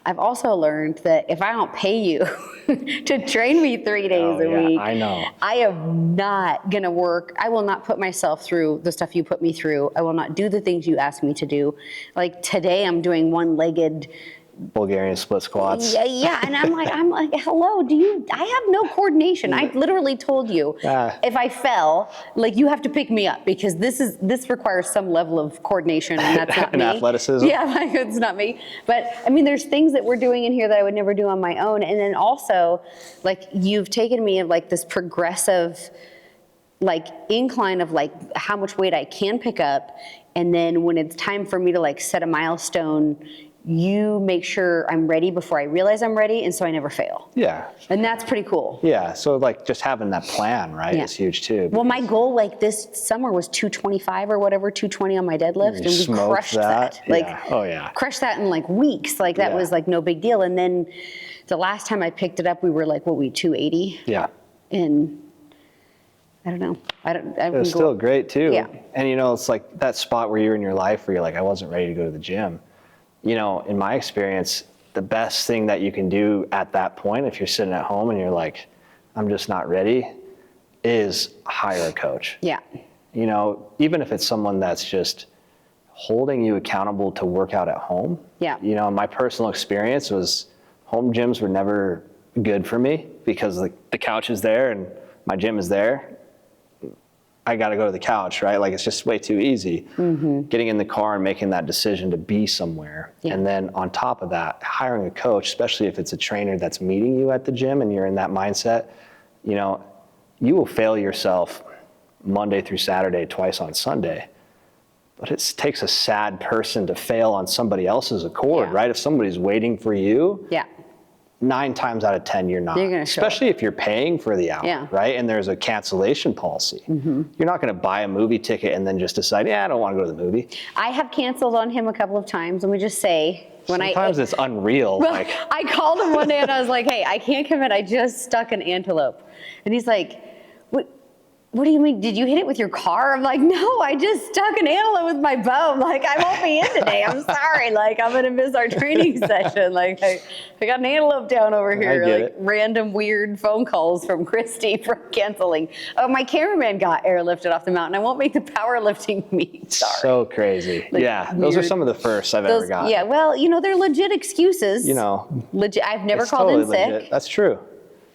I've also learned that if I don't pay you to train me 3 days a week, I know. I am not going to work. I will not put myself through the stuff you put me through. I will not do the things you ask me to do. Like today I'm doing one-legged Bulgarian split squats. Yeah, and I'm like, hello, I have no coordination. I literally told you, if I fell, like you have to pick me up because this requires some level of coordination and that's not me. And athleticism. Yeah, like, it's not me. But I mean, there's things that we're doing in here that I would never do on my own. And then also, like you've taken me of like this progressive like incline of like how much weight I can pick up. And then when it's time for me to like set a milestone, you make sure I'm ready before I realize I'm ready, and so I never fail. Yeah. And that's pretty cool. Yeah, so like just having that plan, right, is huge too. Well, my goal like this summer was 225 or whatever, 220 on my deadlift, and we crushed that. Like, crushed that in like weeks. Like that was like no big deal. And then the last time I picked it up, we were like, 280? Yeah. And I don't know. It was still great too. Yeah. And it's like that spot where you're in your life where you're like, I wasn't ready to go to the gym. In my experience, the best thing that you can do at that point, if you're sitting at home and you're like, I'm just not ready, is hire a coach. Yeah. You know, even if it's someone that's just holding you accountable to work out at home. Yeah. You know, my personal experience was home gyms were never good for me because the couch is there and my gym is there. I got to go to the couch, right? Like, it's just way too easy. Getting in the car and making that decision to be somewhere. Yeah. And then on top of that, hiring a coach, especially if it's a trainer that's meeting you at the gym and you're in that mindset, you know, you will fail yourself Monday through Saturday, twice on Sunday. But it takes a sad person to fail on somebody else's accord, right? If somebody's waiting for you, 9 times out of 10, you're not. You're gonna show Especially if you're paying for the hour, right? And there's a cancellation policy. You're not going to buy a movie ticket and then just decide, I don't want to go to the movie. I have canceled on him a couple of times. Let me just say, Sometimes it's unreal. Well, like, I called him one day and I was like, hey, I can't commit. I just stuck an antelope. And he's like, what do you mean? Did you hit it with your car? I'm like, no, I just stuck an antelope with my bow. Like, I won't be in today. I'm sorry. Like, I'm going to miss our training session. Like, I got an antelope down over here. Like, random weird phone calls from Kristy for canceling. Oh, my cameraman got airlifted off the mountain. I won't make the powerlifting meet. Sorry. So crazy. Like, those are some of the firsts I've ever gotten. Yeah, well, you know, they're legit excuses. You know. Legit. I've never called in sick. Legit. That's true.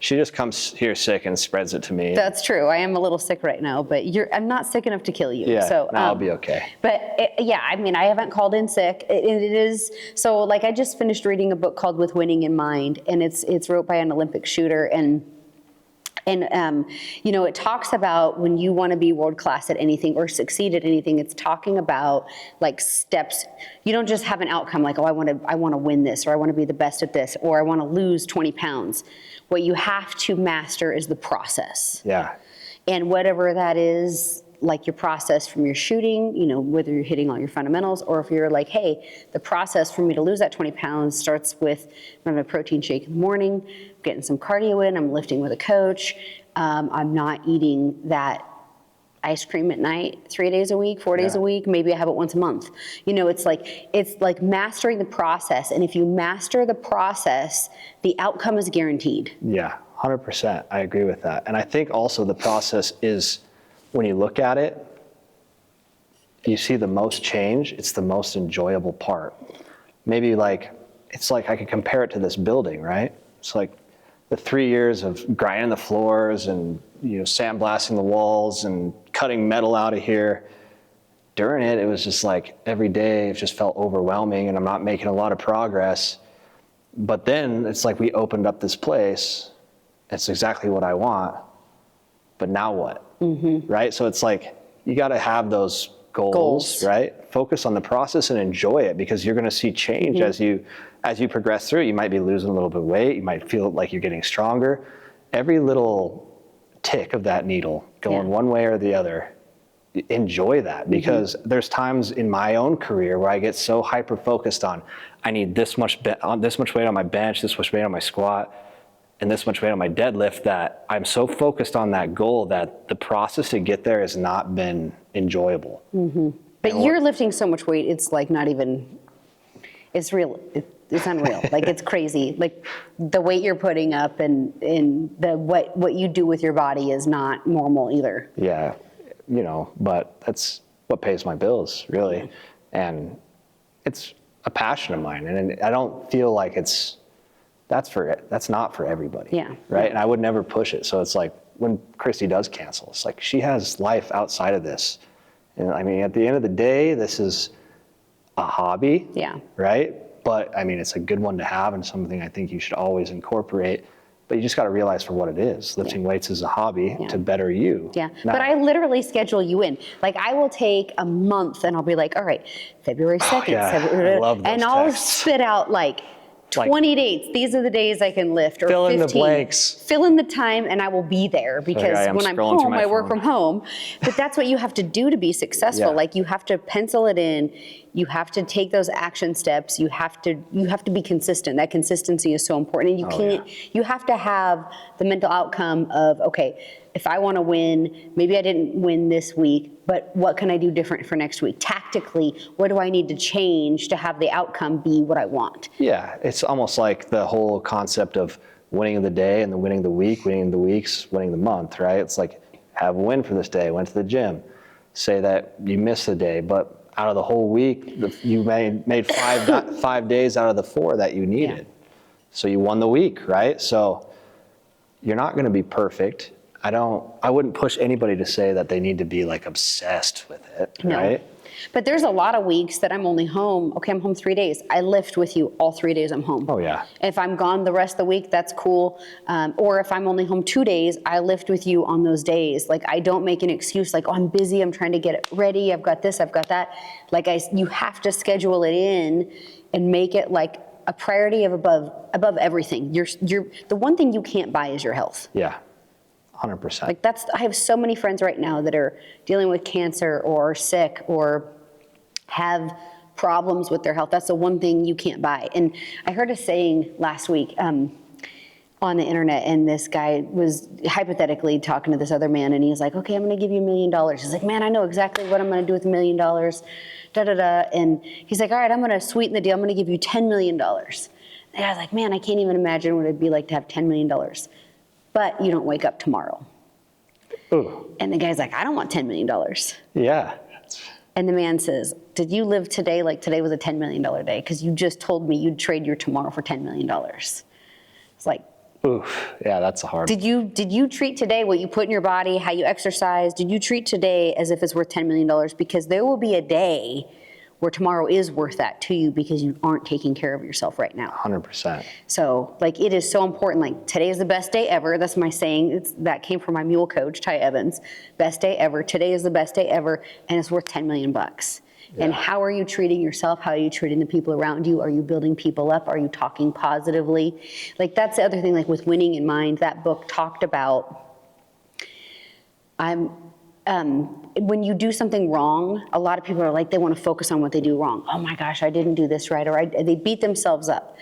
She just comes here sick and spreads it to me. That's true. I am a little sick right now, but I'm not sick enough to kill you. Yeah, so, I'll be okay. But I mean, I haven't called in sick. It is, so like I just finished reading a book called With Winning in Mind, and it's wrote by an Olympic shooter, and you know, it talks about when you want to be world class at anything or succeed at anything, it's talking about like steps. You don't just have an outcome like, oh, I want to win this, or I want to be the best at this, or I want to lose 20 pounds. What you have to master is the process. Yeah. And whatever that is, like your process from your shooting, you know, whether you're hitting all your fundamentals, or if you're like, hey, the process for me to lose that 20 pounds starts with having a protein shake in the morning, getting some cardio in, I'm lifting with a coach, I'm not eating that ice cream at night 3 days a week, 4 days a week, maybe I have it once a month. You know, it's like mastering the process. And if you master the process, the outcome is guaranteed. Yeah, 100%. I agree with that. And I think also the process is, when you look at it, you see the most change, it's the most enjoyable part. Maybe like, it's like I could compare it to this building, right? It's like the 3 years of grinding the floors and, you know, sandblasting the walls and cutting metal out of here. During it, it was just like every day it just felt overwhelming and I'm not making a lot of progress. But then it's like we opened up this place. It's exactly what I want. But now what? Right? So it's like you got to have those goals, right? Focus on the process and enjoy it, because you're going to see change as you progress through. You might be losing a little bit of weight. You might feel like you're getting stronger. Every little tick of that needle going one way or the other, enjoy that, because there's times in my own career where I get so hyper focused on, I need this much weight on my bench, this much weight on my squat, and this much weight on my deadlift, that I'm so focused on that goal that the process to get there has not been enjoyable. But you're lifting so much weight, it's like not even, it's real. It's unreal. Like, it's crazy. Like, the weight you're putting up and the what you do with your body is not normal either. Yeah, you know, but that's what pays my bills, really. And it's a passion of mine, and I don't feel like that's not for everybody. Yeah. Right? And I would never push it. So it's like when Kristy does cancel, it's like she has life outside of this. And I mean, at the end of the day, this is a hobby. Yeah. Right? But I mean, it's a good one to have and something I think you should always incorporate. But you just got to realize for what it is. Lifting weights is a hobby to better you. Yeah, Now, but I literally schedule you in. Like, I will take a month and I'll be like, all right, February 2nd. I love those and I'll texts. spit out like 20 dates. These are the days I can lift, or fill 15. in the blanks. Fill in the time and I will be there, because when I'm home, I work from home. But that's what you have to do to be successful. Like, you have to pencil it in. You have to take those action steps. You have to be consistent. That consistency is so important. And you have to have the mental outcome of, okay, if I want to win, maybe I didn't win this week, but what can I do different for next week? Tactically, what do I need to change to have the outcome be what I want? Yeah, it's almost like the whole concept of winning the day and then winning the week, winning the weeks, winning the month, right? It's like, have a win for this day, went to the gym. Say that you missed the day, but out of the whole week, you made 5 days out of the 4 that you needed. Yeah. So you won the week, right? So you're not going to be perfect. I wouldn't push anybody to say that they need to be like obsessed with it, right? But there's a lot of weeks that I'm only home. Okay, I'm home 3 days. I lift with you all 3 days I'm home. Oh, yeah. If I'm gone the rest of the week, that's cool. Or if I'm only home 2 days, I lift with you on those days. Like, I don't make an excuse like, oh, I'm busy, I'm trying to get it ready, I've got this, I've got that. Like, you have to schedule it in and make it like a priority of above everything. The one thing you can't buy is your health. Yeah. 100%. Like I have so many friends right now that are dealing with cancer or sick or have problems with their health. That's the one thing you can't buy. And I heard a saying last week on the internet, and this guy was hypothetically talking to this other man, and he's like, okay, I'm going to give you $1 million. He's like, man, I know exactly what I'm going to do with $1 million. And he's like, all right, I'm going to sweeten the deal. I'm going to give you $10 million. And I was like, man, I can't even imagine what it'd be like to have $10 million. But you don't wake up tomorrow. Ooh. And the guy's like, I don't want $10 million. Yeah. And the man says, did you live today like today was a $10 million day? Because you just told me you'd trade your tomorrow for $10 million. It's like, oof. Yeah, that's a hard one. Did you treat today what you put in your body, how you exercise? Did you treat today as if it's worth $10 million? Because there will be a day where tomorrow is worth that to you because you aren't taking care of yourself right now. 100%. So like it is so important. Like today is the best day ever. That's my saying. That came from my mule coach, Ty Evans. Best day ever. Today is the best day ever, and it's worth $10 million. Yeah. And how are you treating yourself? How are you treating the people around you? Are you building people up? Are you talking positively? Like that's the other thing, like with Winning in Mind, that book talked about when you do something wrong, a lot of people are like, they want to focus on what they do wrong. Oh my gosh, I didn't do this right, or they beat themselves up.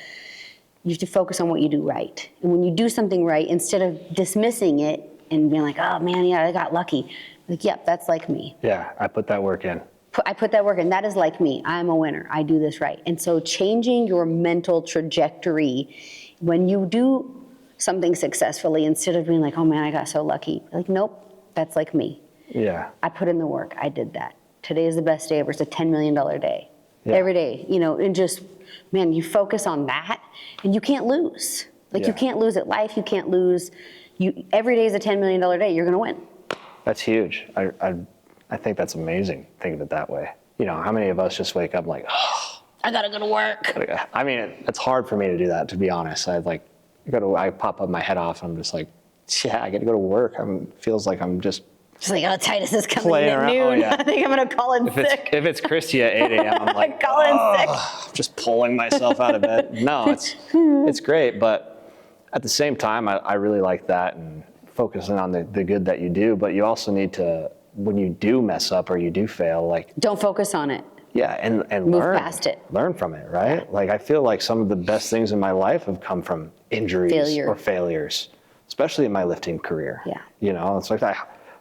You have to focus on what you do right. And when you do something right, instead of dismissing it and being like, oh man, yeah, I got lucky. Like, yep, that's like me. Yeah, I put that work in. I put that work in. That is like me. I'm a winner. I do this right. And so changing your mental trajectory when you do something successfully, instead of being like, oh man, I got so lucky. Like, nope, that's like me. Yeah. I put in the work. I did that. Today is the best day ever. It's a $10 million day. Yeah. Every day, and just, man, you focus on that and you can't lose. Like you can't lose at life. You can't lose. Every day is a $10 million day. You're going to win. That's huge. I think that's amazing. Think of it that way. How many of us just wake up like, oh, I got to go to work. I mean, it's hard for me to do that, to be honest. I pop up my head off. And I'm just like, yeah, I got to go to work. Feels like I'm just like, oh, Titus is coming in at noon. Oh, yeah. I think I'm going to call in sick. If it's Kristy at 8 a.m., I'm like, call in sick. I'm just pulling myself out of bed. No, it's great. But at the same time, I really like that and focusing on the good that you do. But you also need to, when you do mess up or you do fail, like. Don't focus on it. Yeah, and move past it. Learn from it, right? Yeah. Like I feel like some of the best things in my life have come from injuries or failures, especially in my lifting career. Yeah. It's like I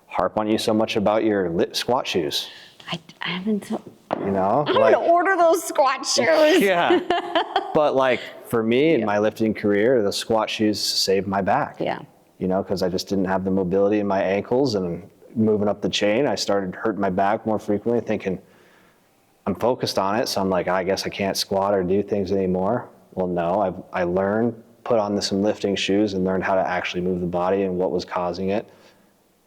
harp on you so much about your squat shoes. I haven't. I'm gonna order those squat shoes. Yeah. But like for me in my lifting career, the squat shoes saved my back. Yeah. Because I just didn't have the mobility in my ankles, and moving up the chain, I started hurting my back more frequently, thinking I'm focused on it. So I'm like, I guess I can't squat or do things anymore. Well, no, I learned, put on some lifting shoes and learned how to actually move the body and what was causing it.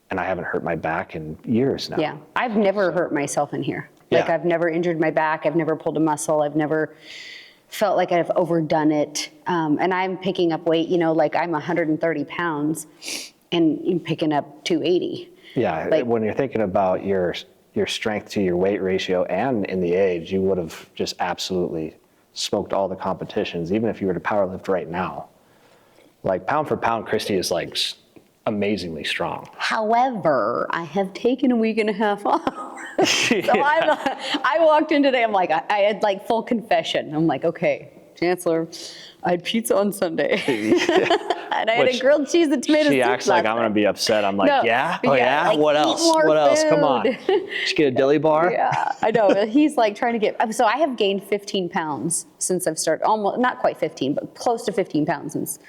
And I haven't hurt my back in years now. Yeah, I've never hurt myself in here. Like I've never injured my back. I've never pulled a muscle. I've never felt like I've overdone it. And I'm picking up weight, like I'm 130 pounds and you're picking up 280. Yeah, when you're thinking about your strength to your weight ratio and in the age, you would have just absolutely smoked all the competitions, even if you were to powerlift right now. Like pound for pound, Kristy is like amazingly strong. However, I have taken a week and a half off. So I walked in today, I'm like, I had like full confession. I'm like, okay, Chancellor, I had pizza on Sunday. And I had a Which grilled cheese and tomato soup. She acts like I'm going to be upset. I'm like, No, yeah? Oh, yeah? like, What eat else? more What else? Come on. food. Just get a dilly bar? Yeah, I know. He's like trying to get, so I have gained 15 pounds since I've started, almost, not quite 15, but close to 15 pounds since,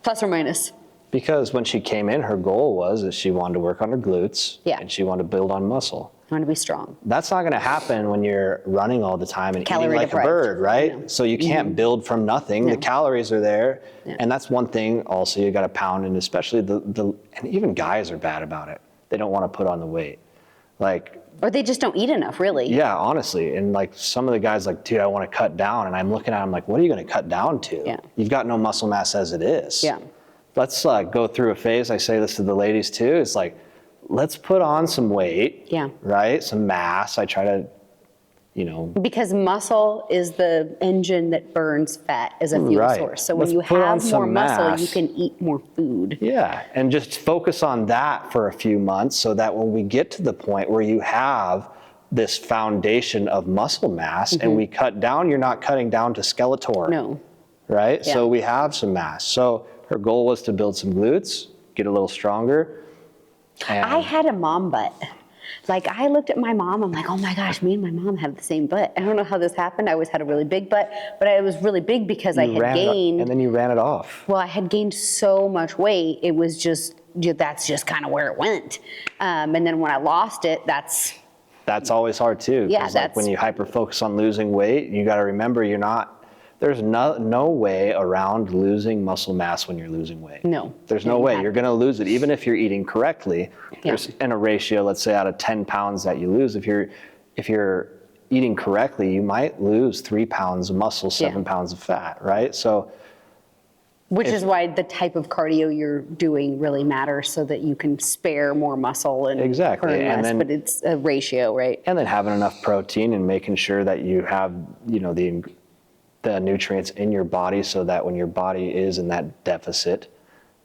plus or minus. Because when she came in, her goal was that she wanted to work on her glutes and she wanted to build on muscle. I want to be strong. That's not going to happen when you're running all the time and Calorie eating like deprived. a bird, right? No. So you can't build from nothing. No. The calories are there. Yeah. And that's one thing also you got to pound, and especially and even guys are bad about it. They don't want to put on the weight. Like, or they just don't eat enough, really. yeah, honestly. And like some of the guys like, dude, I want to cut down. And I'm looking at them like, what are you going to cut down to? Yeah. You've got no muscle mass as it is. Yeah. Let's go through a phase. I say this to the ladies too. It's like, let's put on some weight. Yeah. Right? Some mass. I try to, Because muscle is the engine that burns fat as a fuel source. So when you have more muscle, you can eat more food. Yeah, and just focus on that for a few months so that when we get to the point where you have this foundation of muscle mass and we cut down, you're not cutting down to Skeletor. No. Right? Yeah. So we have some mass. So her goal was to build some glutes, get a little stronger. And I had a mom butt. Like, I looked at my mom, I'm like, oh my gosh, me and my mom have the same butt. I don't know how this happened. I always had a really big butt, but it was really big because I had gained. And then you ran it off. Well, I had gained so much weight, it was just, that's just kind of where it went. And then when I lost it, that's always hard too. Yeah, like when you hyper focus on losing weight, you got to remember there's no way around losing muscle mass when you're losing weight. No. There's no way. You're going to lose it even if you're eating correctly. There's in a ratio, let's say out of 10 pounds that you lose, if you're eating correctly, you might lose 3 pounds of muscle, 7 pounds of fat, right? So which is why the type of cardio you're doing really matters, so that you can spare more muscle and exactly. burn less, And then, but it's a ratio, right? And then having enough protein and making sure that you have, the nutrients in your body so that when your body is in that deficit,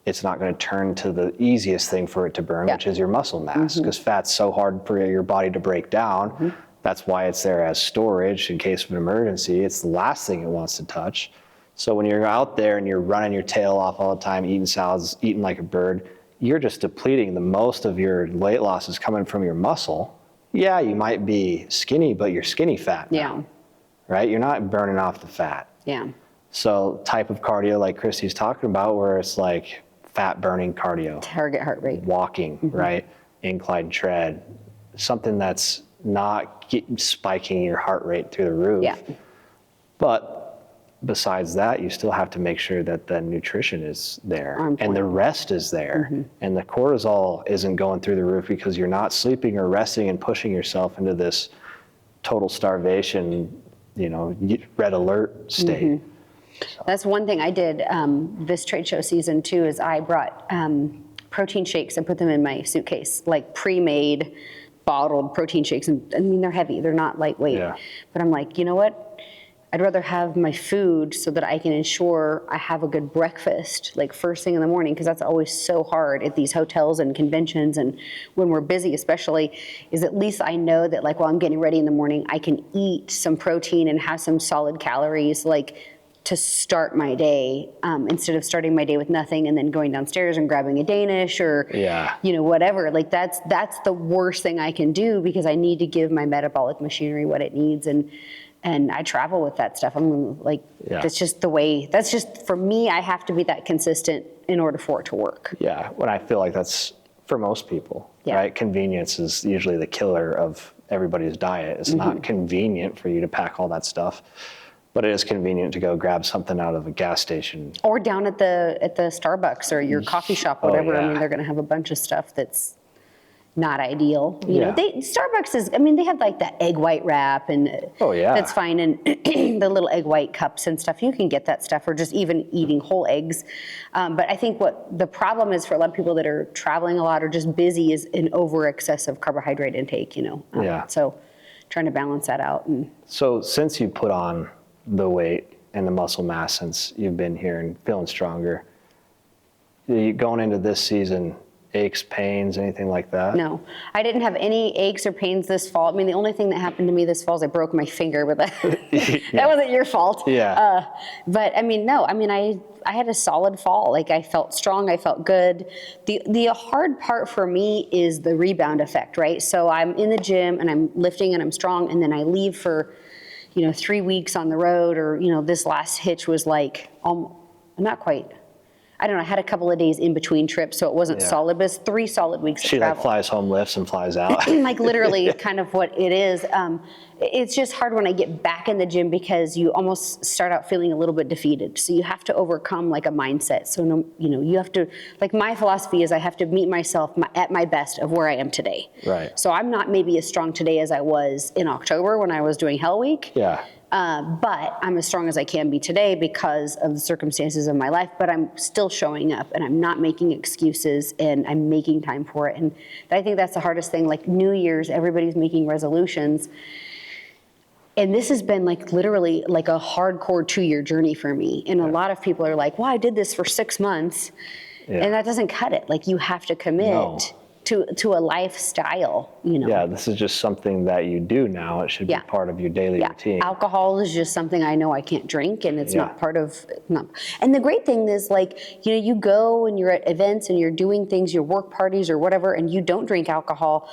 it's not going to turn to the easiest thing for it to burn, which is your muscle mass, because fat's so hard for your body to break down. That's why it's there as storage in case of an emergency. It's the last thing it wants to touch. So when you're out there and you're running your tail off all the time, eating salads, eating like a bird, you're just depleting. The most of your weight loss is coming from your muscle. Yeah, you might be skinny, but you're skinny fat now. Yeah. Right? You're not burning off the fat. Yeah. So type of cardio like Kristy's talking about, where it's like fat burning cardio. Target heart rate. Walking, right? Incline tread. Something that's not spiking your heart rate through the roof. Yeah. But besides that, you still have to make sure that the nutrition is there and the rest is there. And the cortisol isn't going through the roof because you're not sleeping or resting and pushing yourself into this total starvation, red alert state. That's one thing I did this trade show season too, is I brought protein shakes and put them in my suitcase, like pre-made bottled protein shakes. And I mean, they're heavy, they're not lightweight. Yeah. But I'm like, you know what? I'd rather have my food so that I can ensure I have a good breakfast, like first thing in the morning, because that's always so hard at these hotels and conventions, and when we're busy especially, is at least I know that like while I'm getting ready in the morning, I can eat some protein and have some solid calories, like to start my day, instead of starting my day with nothing and then going downstairs and grabbing a Danish or whatever. Like that's the worst thing I can do, because I need to give my metabolic machinery what it needs. And I travel with that stuff. I'm like, that's just the way, that's just, for me, I have to be that consistent in order for it to work. Yeah, when I feel like that's for most people, right? Convenience is usually the killer of everybody's diet. It's not convenient for you to pack all that stuff, but it is convenient to go grab something out of a gas station. Or down at the Starbucks or your coffee shop, whatever. I mean, they're gonna have a bunch of stuff that's not ideal. You know, Starbucks is, I mean, they have like that egg white wrap and that's fine. And the little egg white cups and stuff, you can get that stuff, or just even eating whole eggs. But I think what the problem is for a lot of people that are traveling a lot or just busy is an over excessive carbohydrate intake, So trying to balance that out. And so since you put on the weight and the muscle mass, since you've been here and feeling stronger, going into this season, aches, pains, anything like that? No, I didn't have any aches or pains this fall. I mean, the only thing that happened to me this fall is I broke my finger, but that wasn't your fault. Yeah. But I mean, no, I mean, I had a solid fall. Like, I felt strong, I felt good. The hard part for me is the rebound effect, right? So I'm in the gym and I'm lifting and I'm strong, and then I leave for, 3 weeks on the road, or, this last hitch was like, not quite. I don't know, I had a couple of days in between trips, so it wasn't solid, but it's 3 solid weeks of travel. She flies home, lifts, and flies out. Like literally kind of what it is. It's just hard when I get back in the gym because you almost start out feeling a little bit defeated. So you have to overcome like a mindset. So, you have to, like, my philosophy is I have to meet myself at my best of where I am today. Right. So I'm not maybe as strong today as I was in October when I was doing Hell Week. Yeah. But I'm as strong as I can be today because of the circumstances of my life, but I'm still showing up and I'm not making excuses and I'm making time for it. And I think that's the hardest thing. Like New Year's, everybody's making resolutions. And this has been like literally like a hardcore 2-year journey for me. And a lot of people are like, well, I did this for 6 months. Yeah. And that doesn't cut it. Like, you have to commit to a lifestyle, Yeah, this is just something that you do now. It should be part of your daily routine. Alcohol is just something I know I can't drink, and it's not part of, and the great thing is, like, you go and you're at events and you're doing things, your work parties or whatever, and you don't drink alcohol.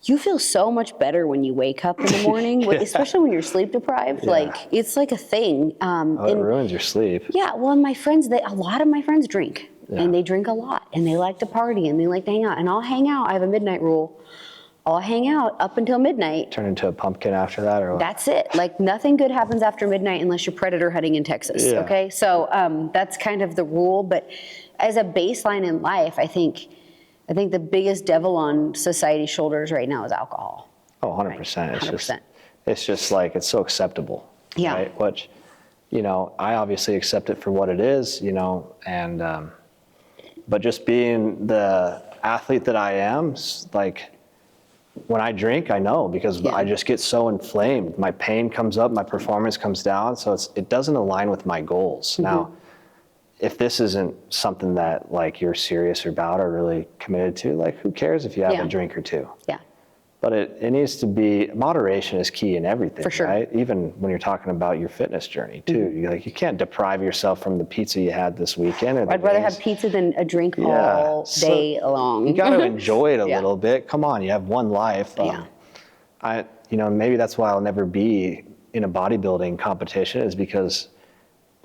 You feel so much better when you wake up in the morning, especially when you're sleep deprived. Yeah. Like, it's like a thing. It ruins your sleep. Yeah, well, and my friends, a lot of my friends drink. Yeah. And they drink a lot, and they like to party, and they like to hang out. And I'll hang out. I have a midnight rule. I'll hang out up until midnight. Turn into a pumpkin after that, or what? That's it. Like, nothing good happens after midnight unless you're predator hunting in Texas. Yeah. Okay, so that's kind of the rule. But as a baseline in life, I think the biggest devil on society's shoulders right now is alcohol. Oh, 100%. Right? 100%. It's just like, it's so acceptable. Yeah. Right? Which, I obviously accept it for what it is, and. But just being the athlete that I am, like, when I drink, I know, because I just get so inflamed. My pain comes up, my performance comes down, so it doesn't align with my goals. Mm-hmm. Now, if this isn't something that, like, you're serious about or really committed to, like, who cares if you have a drink or two? Yeah. But it needs to be, moderation is key in everything, for sure. Right? Even when you're talking about your fitness journey too. Mm-hmm. You can't deprive yourself from the pizza you had this weekend. Or I'd rather have pizza than a drink all day long. You got to enjoy it a little bit. Come on, you have one life. Maybe that's why I'll never be in a bodybuilding competition, is because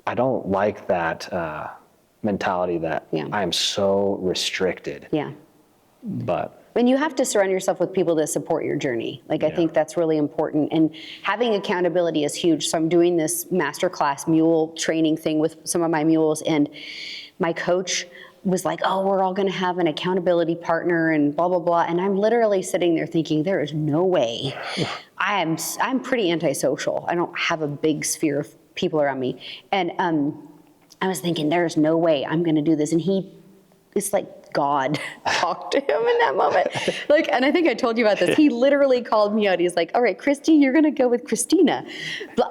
I don't like that mentality that I am so restricted. Yeah. And you have to surround yourself with people that support your journey. Like, I think that's really important. And having accountability is huge. So I'm doing this masterclass mule training thing with some of my mules, and my coach was like, oh, we're all gonna have an accountability partner and blah, blah, blah. And I'm literally sitting there thinking, there is no way. I'm pretty antisocial. I don't have a big sphere of people around me. And I was thinking, there's no way I'm gonna do this. And it's like God talked to him in that moment. Like, and I think I told you about this. He literally called me out. He's like, all right, Kristy, you're going to go with Christina.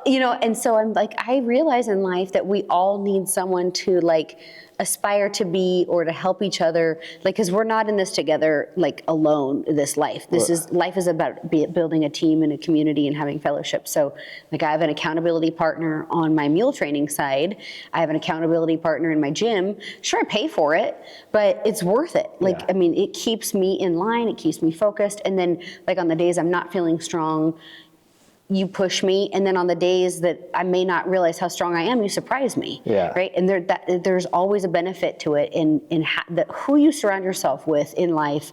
And so I'm like, I realize in life that we all need someone to, like, aspire to be, or to help each other, like, because we're not in this together, like, alone, this life. Life is about building a team and a community and having fellowship. So, like, I have an accountability partner on my mule training side. I have an accountability partner in my gym. Sure, I pay for it, but it's worth it. Like, I mean, it keeps me in line, it keeps me focused. And then, like, on the days I'm not feeling strong, you push me, and then on the days that I may not realize how strong I am, you surprise me. Yeah. Right. And there's always a benefit to it in who you surround yourself with in life.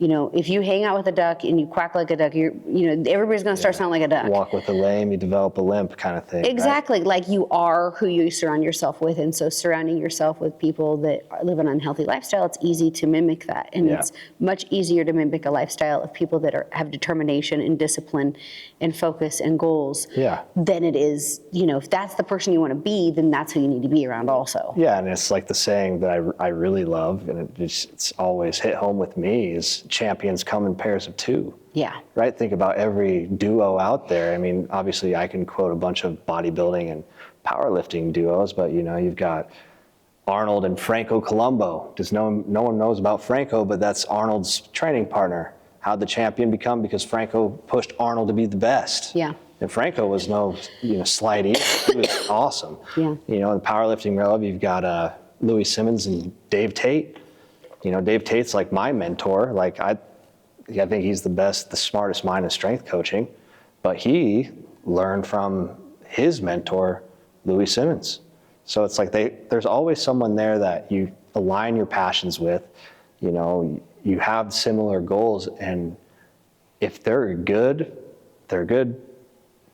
If you hang out with a duck and you quack like a duck, everybody's going to start sounding like a duck. Walk with a lame, you develop a limp, kind of thing. Exactly. Right? Like, you are who you surround yourself with. And so surrounding yourself with people that live an unhealthy lifestyle, it's easy to mimic that. And it's much easier to mimic a lifestyle of people that have determination and discipline and focus and goals than it is, if that's the person you want to be, then that's who you need to be around also. Yeah, and it's like the saying that I really love, and it's always hit home with me, is champions come in pairs of two. Yeah. Right? Think about every duo out there. I mean, obviously I can quote a bunch of bodybuilding and powerlifting duos, but you've got Arnold and Franco Colombo. No one knows about Franco, but that's Arnold's training partner. How'd the champion become? Because Franco pushed Arnold to be the best. Yeah. And Franco was no slight eater. He was awesome. Yeah. In the powerlifting realm, you've got Louis Simmons and Dave Tate. Dave Tate's like my mentor. Like I think he's the best, the smartest mind in strength coaching. But he learned from his mentor, Louis Simmons. So it's like there's always someone there that you align your passions with. You have similar goals, and if they're a good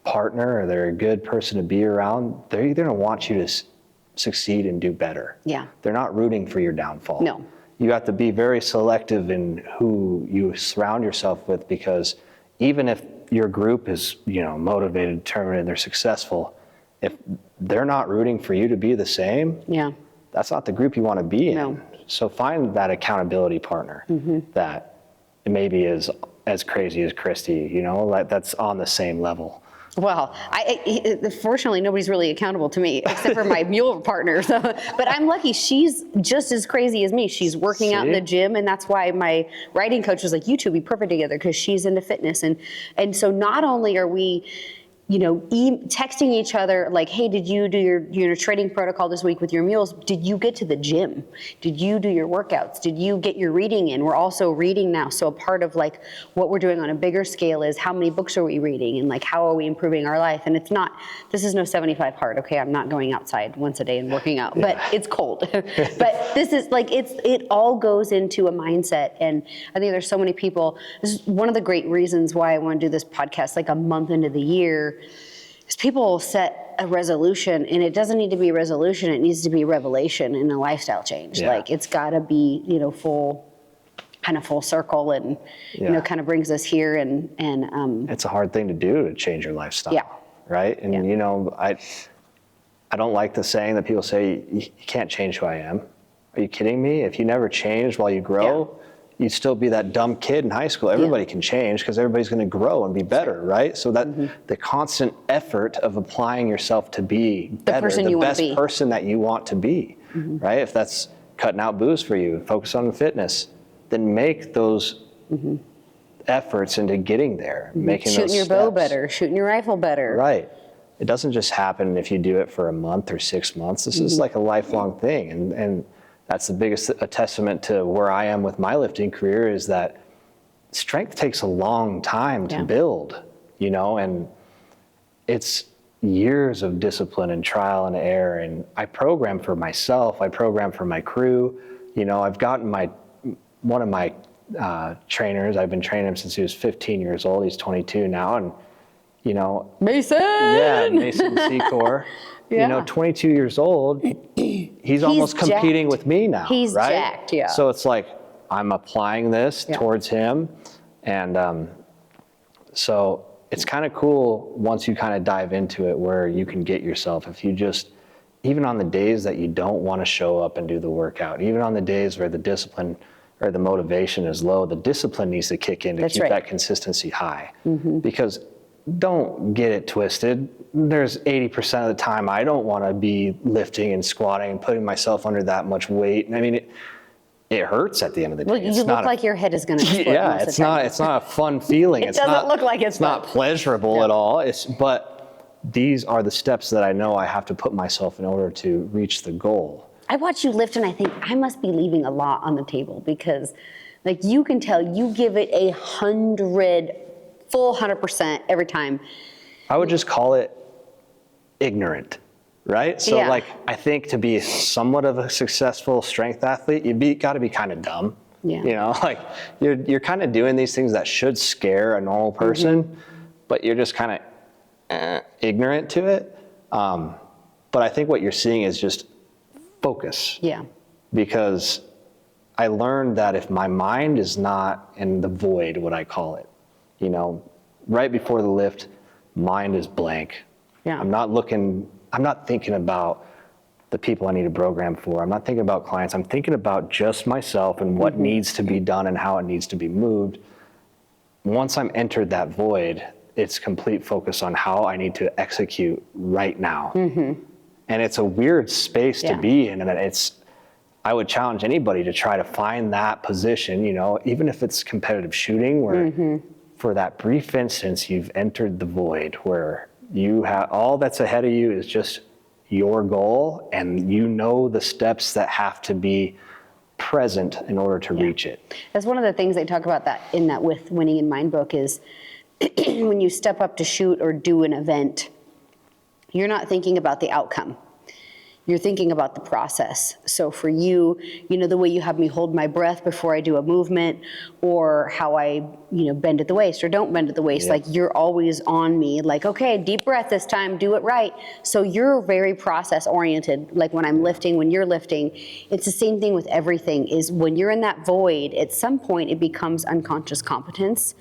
partner or they're a good person to be around, they're either going to want you to succeed and do better. Yeah. They're not rooting for your downfall. No. You have to be very selective in who you surround yourself with, because even if your group is, motivated, determined, and they're successful, if they're not rooting for you to be the same, Yeah. that's not the group you want to be in. No. So find that accountability partner that maybe is as crazy as Kristy, that's on the same level. Well, fortunately, nobody's really accountable to me except for my mule partner. So, but I'm lucky. She's just as crazy as me. She's working out in the gym, and that's why my riding coach was like, "You two be perfect together," because she's into fitness. And so not only are we, texting each other like, "Hey, did you do your training protocol this week with your mules? Did you get to the gym? Did you do your workouts? Did you get your reading in?" We're also reading now. So a part of like what we're doing on a bigger scale is how many books are we reading and like how are we improving our life? And this is no 75 hard, okay? I'm not going outside once a day and working out, but it's cold. But this is like, it all goes into a mindset. And I think there's so many people, this is one of the great reasons why I want to do this podcast like a month into the year, is people set a resolution, and it doesn't need to be a resolution, it needs to be a revelation and a lifestyle change. Yeah. Like it's gotta be, full circle and, kind of brings us here and It's a hard thing to do, to change your lifestyle. Yeah. Right? And I don't like the saying that people say, you can't change who I am. Are you kidding me? If you never change while you grow, you'd still be that dumb kid in high school. Everybody can change because everybody's going to grow and be better, right? So that the constant effort of applying yourself to be better, the best person that you want to be, right? If that's cutting out booze for you, focus on fitness, then make those efforts into getting there, making shooting those your steps. bow better, shooting your rifle better. Right. It doesn't just happen if you do it for a month or 6 months. This is like a lifelong thing. And that's the biggest testament to where I am with my lifting career, is that strength takes a long time to build, and it's years of discipline and trial and error. And I program for myself, I program for my crew. I've gotten one of my trainers, I've been training him since he was 15 years old. He's 22 now. And, Mason! Yeah, Mason Secor. 22 years old, he's almost competing with me now, He's right? jacked, yeah. So it's like, I'm applying this towards him. And so it's kind of cool once you kind of dive into it, where you can get yourself, if you just, even on the days that you don't want to show up and do the workout, even on the days where the discipline or the motivation is low, the discipline needs to kick in to keep that consistency high. Because don't get it twisted. There's 80% of the time I don't want to be lifting and squatting and putting myself under that much weight. And I mean, it hurts at the end of the day. Well, you look like your head is going to explode. Yeah, it's not a fun feeling. It doesn't look like it's not pleasurable at all. But these are the steps that I know I have to put myself in order to reach the goal. I watch you lift and I think I must be leaving a lot on the table, because like you can tell you give it full 100% every time. I would just call it ignorant, right? So like, I think to be somewhat of a successful strength athlete, you got to be kind of dumb. Yeah. Like you're kind of doing these things that should scare a normal person, but you're just kind of ignorant to it. But I think what you're seeing is just focus. Yeah. Because I learned that if my mind is not in the void, what I call it, right before the lift, mind is blank. Yeah. I'm not thinking about the people I need to program for. I'm not thinking about clients. I'm thinking about just myself and what needs to be done and how it needs to be moved. Once I'm entered that void, it's complete focus on how I need to execute right now. And it's a weird space to be in. And it's I would challenge anybody to try to find that position, you know, even if it's competitive shooting, where for that brief instance, you've entered the void where you have all that's ahead of you is just your goal, and you know the steps that have to be present in order to reach it. That's one of the things they talk about that in that With Winning in Mind book is when you step up to shoot or do an event, you're not thinking about the outcome. You're thinking about the process. So for you, you know, the way you have me hold my breath before I do a movement, or how I, you know, bend at the waist or don't bend at the waist, like you're always on me, like, okay, deep breath this time, do it right. So you're very process oriented. Like when I'm lifting, when you're lifting, it's the same thing with everything, is when you're in that void, at some point it becomes unconscious competence.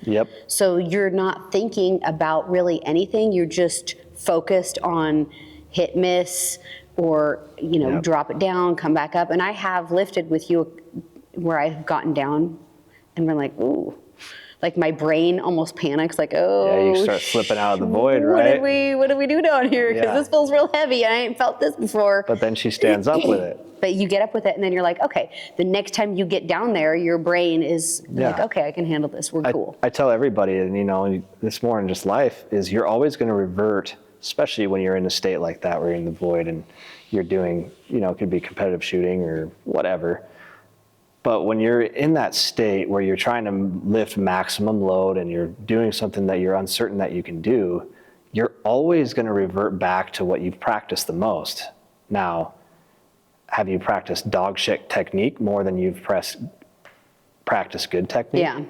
So you're not thinking about really anything. You're just focused on hit, miss, or, you know, drop it down, come back up. And I have lifted with you where I've gotten down and been like, ooh, like my brain almost panics, like, oh. Yeah, you start slipping out of the void, right? What did we do down here? Because this feels real heavy. I ain't felt this before. But then she stands up with it. But you get up with it, and then you're like, okay, the next time you get down there, your brain is like, okay, I can handle this. We're cool. I tell everybody, and you know, this more in just life, is you're always going to revert, especially when you're in a state like that where you're in the void and you're doing, you know, it could be competitive shooting or whatever. But when you're in that state where you're trying to lift maximum load and you're doing something that you're uncertain that you can do, you're always going to revert back to what you've practiced the most. Now, have you practiced dog shit technique more than you've practiced good technique? Yeah.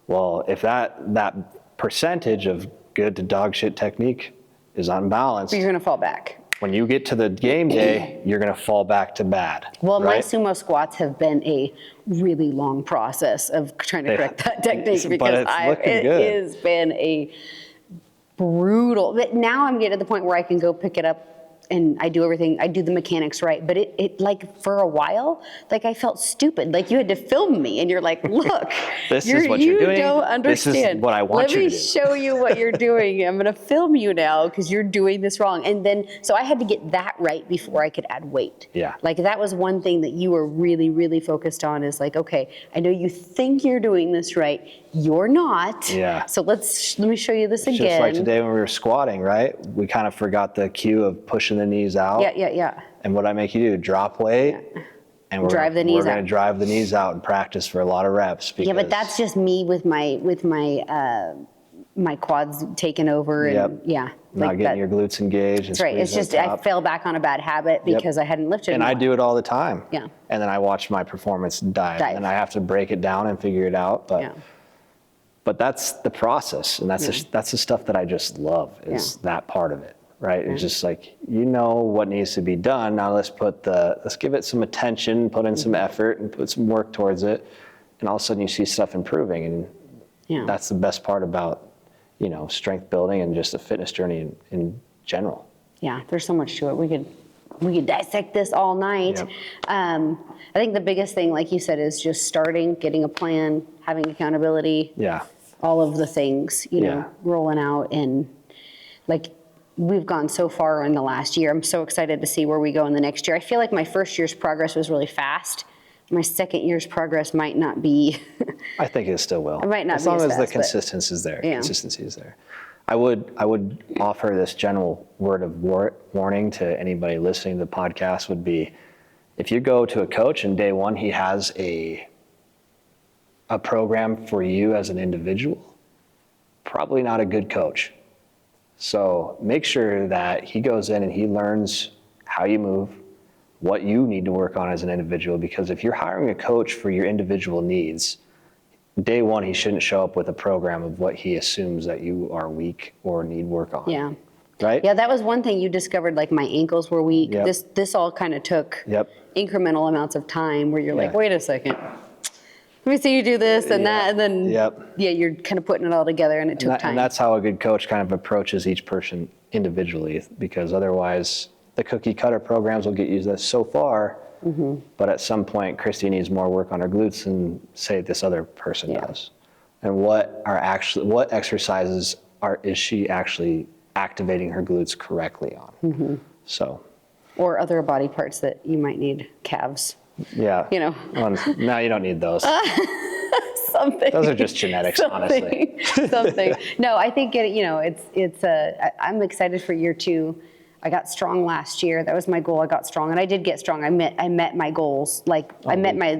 Well, if that percentage of good to dog shit technique is unbalanced, you're going to fall back. When you get to the game day, you're going to fall back to bad. Well, right? my sumo squats have been a really long process of trying to correct that technique, because it has been a brutal. But now I'm getting to the point where I can go pick it up and I do everything. I do the mechanics right. But it like for a while, like I felt stupid. Like you had to film me, and you're like, look, this is what you're doing. You don't understand. This is what I want you to do. Let me show you what you're doing. I'm going to film you now because you're doing this wrong. And then, so I had to get that right before I could add weight. Yeah. Like that was one thing that you were really, really focused on, is like, okay, I know you think you're doing this right. You're not. Yeah. So let me show you this again. Just like today when we were squatting, right? We kind of forgot the cue of pushing the knees out. Yeah. And what I make you do, drop weight, and we're going to drive the knees out and practice for a lot of reps. Yeah, but that's just me with my quads taken over, and not getting your glutes engaged. That's right. It's just I fell back on a bad habit because I hadn't lifted. And I do it all the time. Yeah. And then I watch my performance dive. And I have to break it down and figure it out. But that's the process, and that's the stuff that I just love, is that part of it, right? It's just like, you know what needs to be done. Now let's give it some attention, put in some effort, and put some work towards it, and all of a sudden you see stuff improving, and that's the best part about, you know, strength building and just the fitness journey in general. Yeah, there's so much to it. We could dissect this all night. I think the biggest thing, like you said, is just starting, getting a plan, having accountability. All of the things, you know, rolling out. And like, we've gone so far in the last year. I'm so excited to see where we go in the next year. I feel like my first year's progress was really fast. My second year's progress might not be. I think it still will. It might not as be long as as fast, the consistency is there. Consistency is there. I would offer this general word of warning to anybody listening to the podcast would be, if you go to a coach and day one he has a program for you as an individual, probably not a good coach. So make sure that he goes in and he learns how you move, what you need to work on as an individual, because if you're hiring a coach for your individual needs, day one, he shouldn't show up with a program of what he assumes that you are weak or need work on. Yeah. Right? Yeah, that was one thing you discovered, like my ankles were weak. This all kind of took incremental amounts of time where you're like, wait a second. Let me see you do this and that, and then you're kind of putting it all together, and it took time. And that's how a good coach kind of approaches each person individually, because otherwise the cookie cutter programs will get used so far, but at some point Kristy needs more work on her glutes than say this other person does. And what exercises is she actually activating her glutes correctly on? So. Or other body parts that you might need, calves. Yeah. You know. Well, no, you don't need those. Something. Those are just genetics, honestly. Something. No, I think I'm excited for year 2. I got strong last year. That was my goal. I got strong, and I did get strong. I met my goals. Like I met my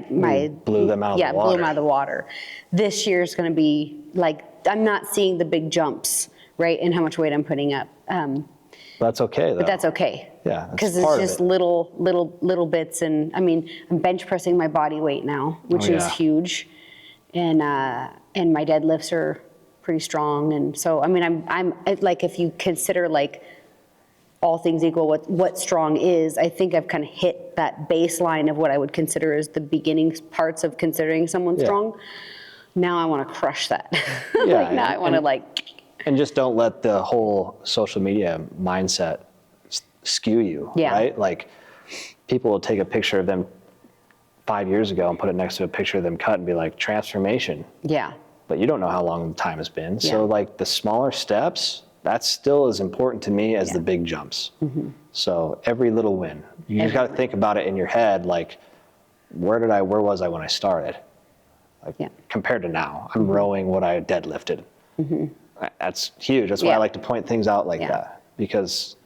blew them out of the water. Yeah, blew them out of the water. This year's going to be like, I'm not seeing the big jumps, right, in how much weight I'm putting up. That's okay, though. But that's okay. Yeah, because it's just little bits, and I mean, I'm bench pressing my body weight now, which is huge, and my deadlifts are pretty strong, and so I mean, I'm like, if you consider like all things equal, what strong is, I think I've kind of hit that baseline of what I would consider as the beginning parts of considering someone strong. Now I want to crush that. Yeah, like now I want to like. And just don't let the whole social media mindset skew you, right? Like people will take a picture of them 5 years ago and put it next to a picture of them cut and be like, transformation. Yeah. But you don't know how long the time has been. Yeah. So like the smaller steps, that's still as important to me as the big jumps. Mm-hmm. So every little win, you just got to think about it in your head. Like, where was I when I started? Like compared to now, I'm rowing what I deadlifted. Mm-hmm. That's huge. That's why I like to point things out like that, because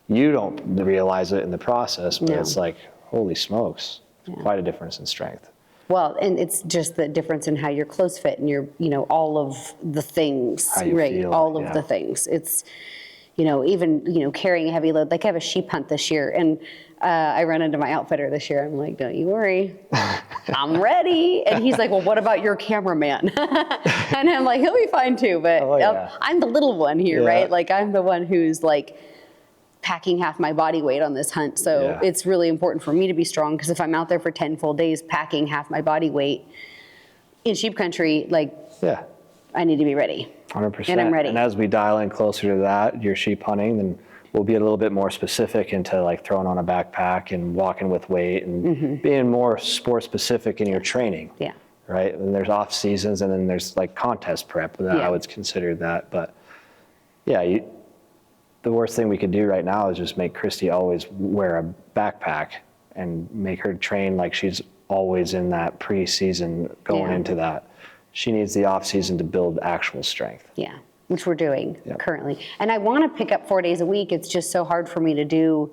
you don't realize it in the process, but it's like, holy smokes, quite a difference in strength. Well, and it's just the difference in how your clothes fit and your, all of the things, right? All of the things. It's, even, carrying a heavy load. Like I have a sheep hunt this year, and I run into my outfitter this year. I'm like, don't you worry, I'm ready. And he's like, well, what about your cameraman? And I'm like, he'll be fine too, but I'm the little one here, right? Like I'm the one who's like packing half my body weight on this hunt. So it's really important for me to be strong, because if I'm out there for 10 full days packing half my body weight in sheep country, like I need to be ready. 100%. And I'm ready. And as we dial in closer to that, your sheep hunting, then we'll be a little bit more specific into like throwing on a backpack and walking with weight and being more sport specific in your training. Yeah. Right. And there's off seasons, and then there's like contest prep. I would consider that. But the worst thing we could do right now is just make Kristy always wear a backpack and make her train like she's always in that pre-season going into that. She needs the off season to build actual strength. Yeah, which we're doing currently. And I want to pick up 4 days a week. It's just so hard for me to do.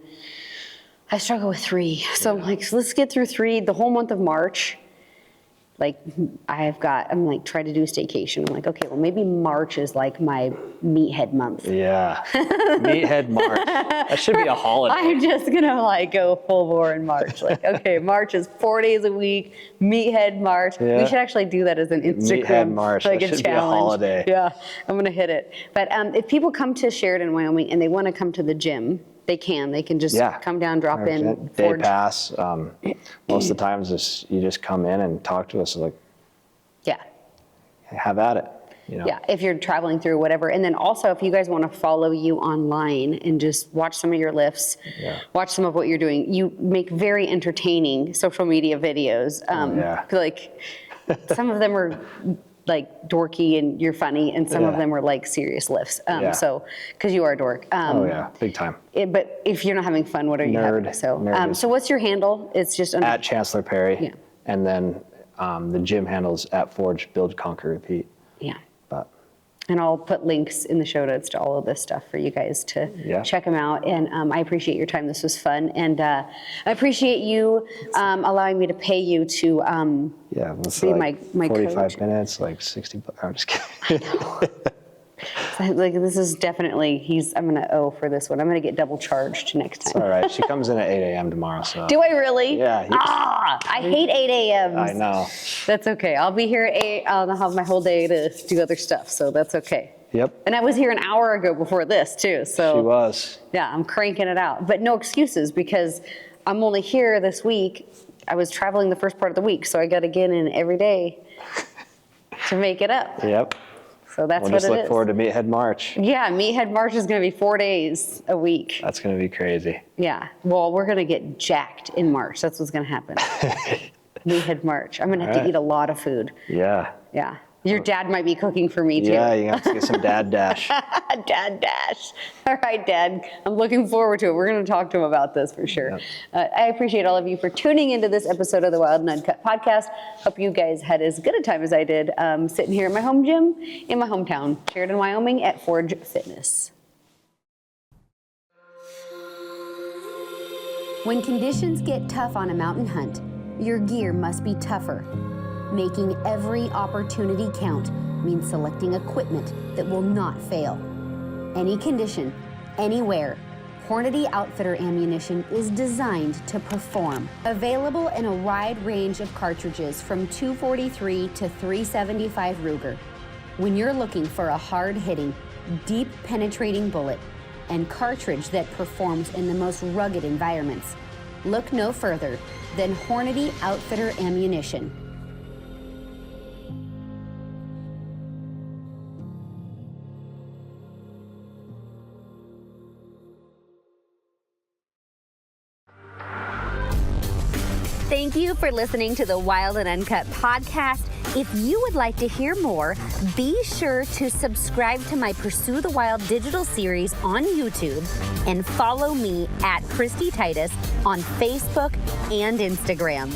I struggle with 3. So I'm like, let's get through 3, the whole month of March. Like I'm like trying to do a staycation. I'm like, okay, well maybe March is like my meathead month. Yeah, meathead March. That should be a holiday. I'm just gonna like go full bore in March. Like, okay, March is 4 days a week, meathead March. Yeah. We should actually do that as an Instagram. Meathead March, like that should challenge. Be a holiday. Yeah, I'm gonna hit it. But if people come to Sheridan, Wyoming, and they want to come to the gym, they can just come down, drop in. Day pass. Most of the times you just come in and talk to us, like, have at it. Yeah, if you're traveling through whatever. And then also, if you guys want to follow you online and just watch some of your lifts, watch some of what you're doing, you make very entertaining social media videos. Like some of them are like dorky and you're funny, and some of them are like serious lifts. So, because you are a dork. Big time. But if you're not having fun, what are you having? So what's your handle? It's just at Chancellor Perry. Yeah. And then the gym handle's at Forge, Build, Conquer, Repeat. Yeah. And I'll put links in the show notes to all of this stuff for you guys to check them out. And I appreciate your time. This was fun. And I appreciate you allowing me to pay you to be like my 45 coach. Minutes, like 60 bucks. I'm just kidding. I know. Like this is definitely, I'm going to owe for this one. I'm going to get double charged next time. It's all right. She comes in at 8 a.m. tomorrow. So. Do I really? Yeah. I hate 8 a.m. I know. That's okay. I'll be here at 8. I'll have my whole day to do other stuff. So that's okay. Yep. And I was here an hour ago before this too. So she was. Yeah, I'm cranking it out. But no excuses, because I'm only here this week. I was traveling the first part of the week. So I got to get in every day to make it up. Yep. So that's what it is. We'll just look forward to Meathead March. Yeah, Meathead March is going to be 4 days a week. That's going to be crazy. Yeah. Well, we're going to get jacked in March. That's what's going to happen. Meathead March. I'm going to have to eat a lot of food. Yeah. Yeah. Your dad might be cooking for me too. Yeah, you have to get some dad dash. Dad dash. All right, Dad. I'm looking forward to it. We're going to talk to him about this for sure. Yep. I appreciate all of you for tuning into this episode of the Wild Uncut Podcast. Hope you guys had as good a time as I did sitting here in my home gym in my hometown, Sheridan, Wyoming at Forge Fitness. When conditions get tough on a mountain hunt, your gear must be tougher. Making every opportunity count means selecting equipment that will not fail. Any condition, anywhere, Hornady Outfitter ammunition is designed to perform. Available in a wide range of cartridges from .243 to .375 Ruger. When you're looking for a hard-hitting, deep penetrating bullet and cartridge that performs in the most rugged environments, look no further than Hornady Outfitter ammunition. Thank you for listening to the Wild and Uncut podcast. If you would like to hear more, be sure to subscribe to my Pursue the Wild digital series on YouTube and follow me at Kristy Titus on Facebook and Instagram.